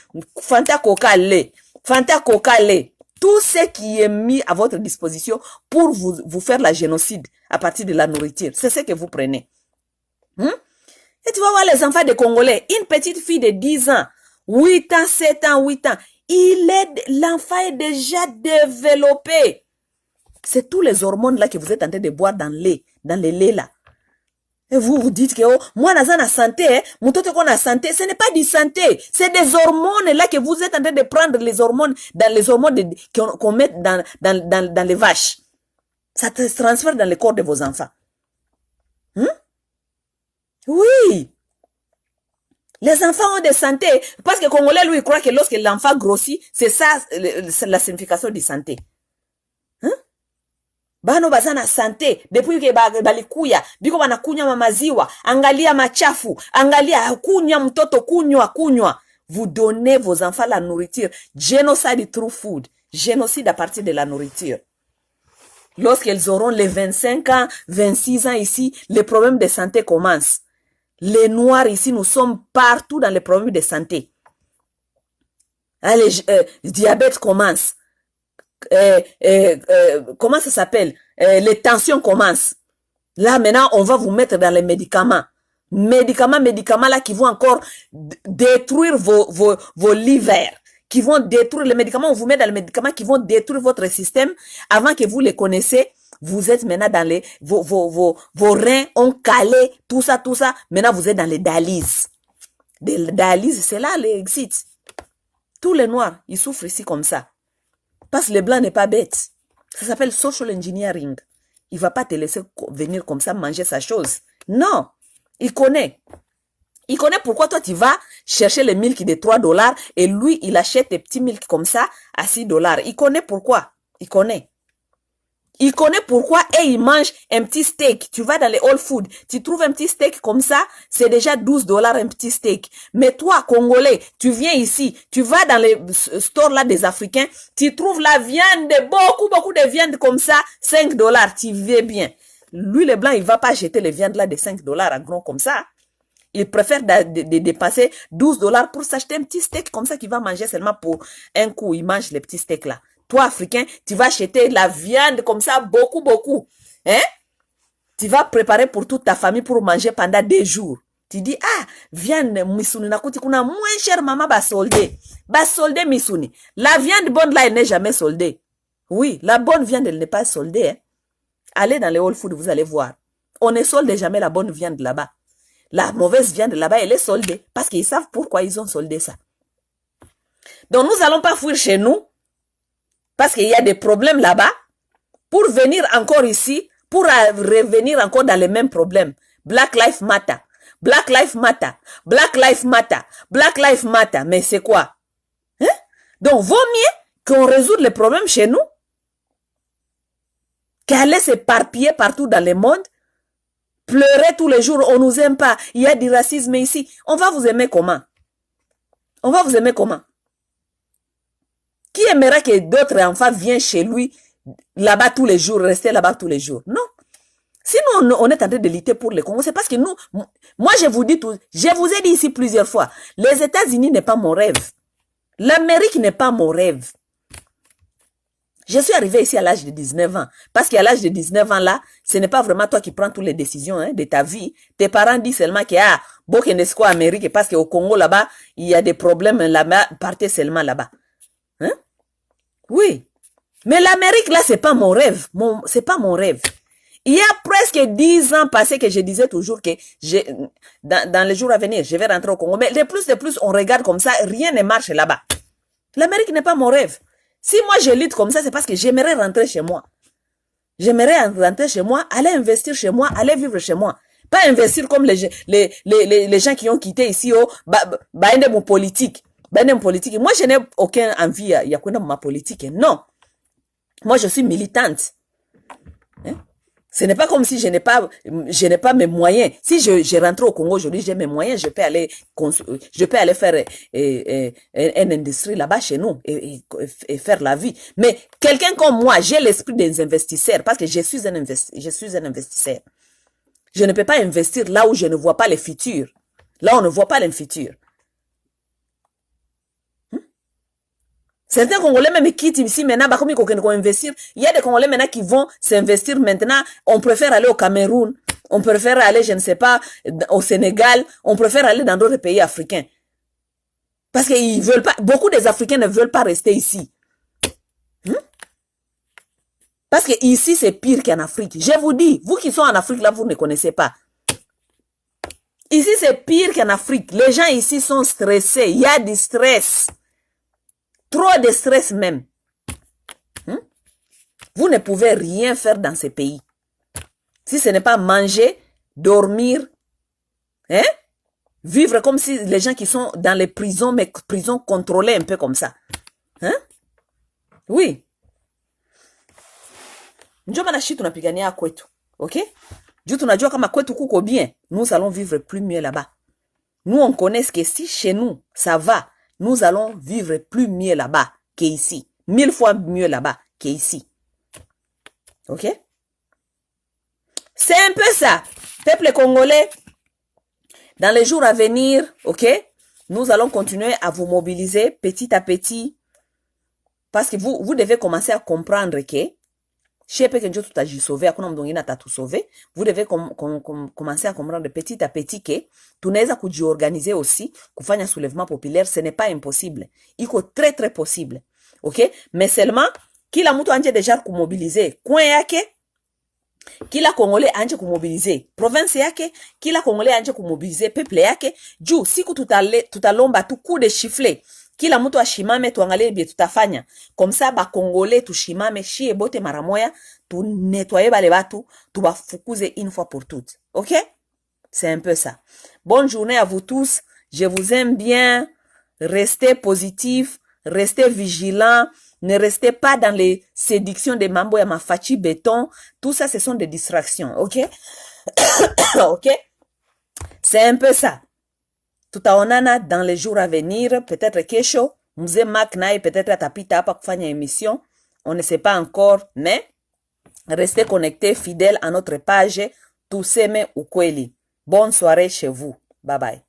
Tout ce qui est mis à votre disposition pour vous faire la génocide à partir de la nourriture. C'est ce que vous prenez. Et tu vas voir les enfants des Congolais. Une petite fille de 10 ans, 8 ans, 7 ans, 8 ans. L'enfant est déjà développé. C'est tous les hormones là que vous êtes en train de boire dans les laits là. Et vous dites que, oh, moi, naza na santé, mutoto ko na santé. Ce n'est pas du santé. C'est des hormones là que vous êtes en train de prendre les hormones, qu'on met dans les vaches. Ça se transfère dans le corps de vos enfants. Oui. Les enfants ont des santé. Parce que le Congolais, lui, il croit que lorsque l'enfant grossit, c'est ça, la signification de santé. Bano bazana santé, depuis que balikuya, biko banakunywa mamaziwa, angalia machafu, angalia kunywa mtoto kunywa. Vous donnez vos enfants la nourriture. Génocide through food. Génocide à partir de la nourriture. Lorsqu'ils auront les 25 ans, 26 ans ici, les problèmes de santé commencent. Les noirs ici, nous sommes partout dans les problèmes de santé. Le diabète commence. Comment ça s'appelle? Les tensions commencent. Là, maintenant, on va vous mettre dans les médicaments. Médicaments là qui vont encore détruire vos livres. Qui vont détruire les médicaments. On vous met dans les médicaments qui vont détruire votre système avant que vous les connaissez. Vous êtes maintenant dans les... Vos reins ont calé, tout ça. Maintenant, vous êtes dans les dialyses. Des dialyses, c'est là l'exit. Tous les Noirs, ils souffrent ici comme ça. Parce que le blanc n'est pas bête. Ça s'appelle social engineering. Il ne va pas te laisser venir comme ça manger sa chose. Non. Il connaît. Il connaît pourquoi toi tu vas chercher les milk de 3 dollars et lui il achète des petits milk comme ça à 6 dollars. Il connaît pourquoi. Il connaît. Il connaît pourquoi et il mange un petit steak. Tu vas dans les Whole Food, tu trouves un petit steak comme ça, c'est déjà 12 dollars un petit steak. Mais toi, Congolais, tu viens ici, tu vas dans les stores là des Africains, tu trouves la viande, beaucoup de viande comme ça, 5 dollars, tu vis bien. Lui, le blanc, il va pas acheter les viandes là de 5 dollars à gros comme ça. Il préfère de dépasser 12 dollars pour s'acheter un petit steak comme ça qu'il va manger seulement pour un coup. Il mange les petits steaks là. Toi, Africain, tu vas acheter la viande comme ça, beaucoup. Hein? Tu vas préparer pour toute ta famille pour manger pendant 2 jours. Tu dis, ah, viande misuni nakuti kuna moins cher maman ba soldé. Ba soldé misuni. La viande bonne là, elle n'est jamais soldée. Oui, la bonne viande, elle n'est pas soldée. Hein? Allez dans les Whole Food, vous allez voir. On ne solde jamais la bonne viande là-bas. La mauvaise viande là-bas, elle est soldée. Parce qu'ils savent pourquoi ils ont soldé ça. Donc, nous n'allons pas fuir chez nous. Parce qu'il y a des problèmes là-bas. Pour venir encore ici. Pour revenir encore dans les mêmes problèmes. Black Lives Matter. Black Lives Matter. Black Lives Matter. Black Lives Matter. Mais c'est quoi? Hein? Donc, vaut mieux qu'on résout les problèmes chez nous. Qu'aller s'éparpiller partout dans le monde. Pleurer tous les jours, on nous aime pas, il y a du racisme ici. On va vous aimer comment? On va vous aimer comment? Qui aimerait que d'autres enfants viennent chez lui là-bas tous les jours, rester là-bas tous les jours? Non. Si nous, on est en train de lutter pour le Congo, c'est parce que nous, moi je vous dis tout, je vous ai dit ici plusieurs fois, les États-Unis n'est pas mon rêve. L'Amérique n'est pas mon rêve. Je suis arrivé ici à l'âge de 19 ans. Parce qu'à l'âge de 19 ans là, ce n'est pas vraiment toi qui prends toutes les décisions hein, de ta vie. Tes parents disent seulement que Bokenesco Amérique, parce qu'au Congo là-bas, il y a des problèmes là-bas, partez seulement là-bas. Hein? Oui. Mais l'Amérique là, c'est pas mon rêve. C'est pas mon rêve. Il y a presque 10 ans passés que je disais toujours que dans les jours à venir, je vais rentrer au Congo. Mais de plus, on regarde comme ça, rien ne marche là-bas. L'Amérique n'est pas mon rêve. Si moi je lutte comme ça, c'est parce que j'aimerais rentrer chez moi. J'aimerais rentrer chez moi, aller investir chez moi, aller vivre chez moi. Pas investir comme les gens qui ont quitté ici, mon politique. Moi, je n'ai aucune envie, il y a quoi dans ma politique. Non. Moi, je suis militante. Hein? Ce n'est pas comme si je n'ai pas mes moyens. Si je rentre au Congo aujourd'hui, j'ai mes moyens, je peux aller faire une industrie là-bas chez nous et faire la vie. Mais quelqu'un comme moi, j'ai l'esprit des investisseurs parce que je suis un investisseur. Je ne peux pas investir là où je ne vois pas le futur. Là, on ne voit pas le futur. Certains Congolais même quittent ici maintenant, bah, comme ils vont investir. Il y a des Congolais maintenant qui vont s'investir maintenant. On préfère aller au Cameroun. On préfère aller, je ne sais pas, au Sénégal. On préfère aller dans d'autres pays africains. Parce qu'ils veulent pas, beaucoup des Africains ne veulent pas rester ici. Parce que ici, c'est pire qu'en Afrique. Je vous dis, vous qui sont en Afrique, là, vous ne connaissez pas. Ici, c'est pire qu'en Afrique. Les gens ici sont stressés. Il y a du stress. Trop de stress même. Vous ne pouvez rien faire dans ces pays. Si ce n'est pas manger, dormir, hein? Vivre comme si les gens qui sont dans les prisons, mais prisons contrôlées un peu comme ça. Hein? Oui. Njo manashi tunapigania kwetu. Ok? Juu tunajua kama kwetu kuko bien, nous allons vivre plus mieux là-bas. Nous, on connaît que si chez nous, ça va, nous allons vivre plus mieux là-bas qu'ici. 1000 fois mieux là-bas qu'ici. Ok? C'est un peu ça. Peuple congolais, dans les jours à venir, ok? Nous allons continuer à vous mobiliser petit à petit. Parce que vous devez commencer à comprendre que vous devez commencer à comprendre petit à petit que tunaweza kujiorganiser aussi, kufanya soulèvement populaire, ce n'est pas impossible. Iko très très possible. Ok? Mais seulement, kila mtu anje déjà kumobiliser coin yake, Kila Congolais anje kumobilize province yake, kila Congolais anje kumobilize peuple yake, juu siku tutalomba tu coup de chifflet, kila mtu ashimame, tuangalie bie tutafanya comme ça, ba Congolais tushimame shie bote mara moya, tu nettoyer bale batu, tubafukuze une fois pour toutes. OK? C'est un peu ça. Bonne journée à vous tous. Je vous aime bien. Restez positifs, restez vigilants. Ne restez pas dans les séductions des mambo ya mafachi béton. Tout ça, ce sont des distractions. OK? OK? C'est un peu ça. Tutaonana dans les jours à venir. Peut-être kesho. Mzee Mac naye peut-être atapita hapa kufanya émission. On ne sait pas encore. Mais restez connectés, fidèles à notre page. Tuseme ukweli. Bonne soirée chez vous. Bye bye.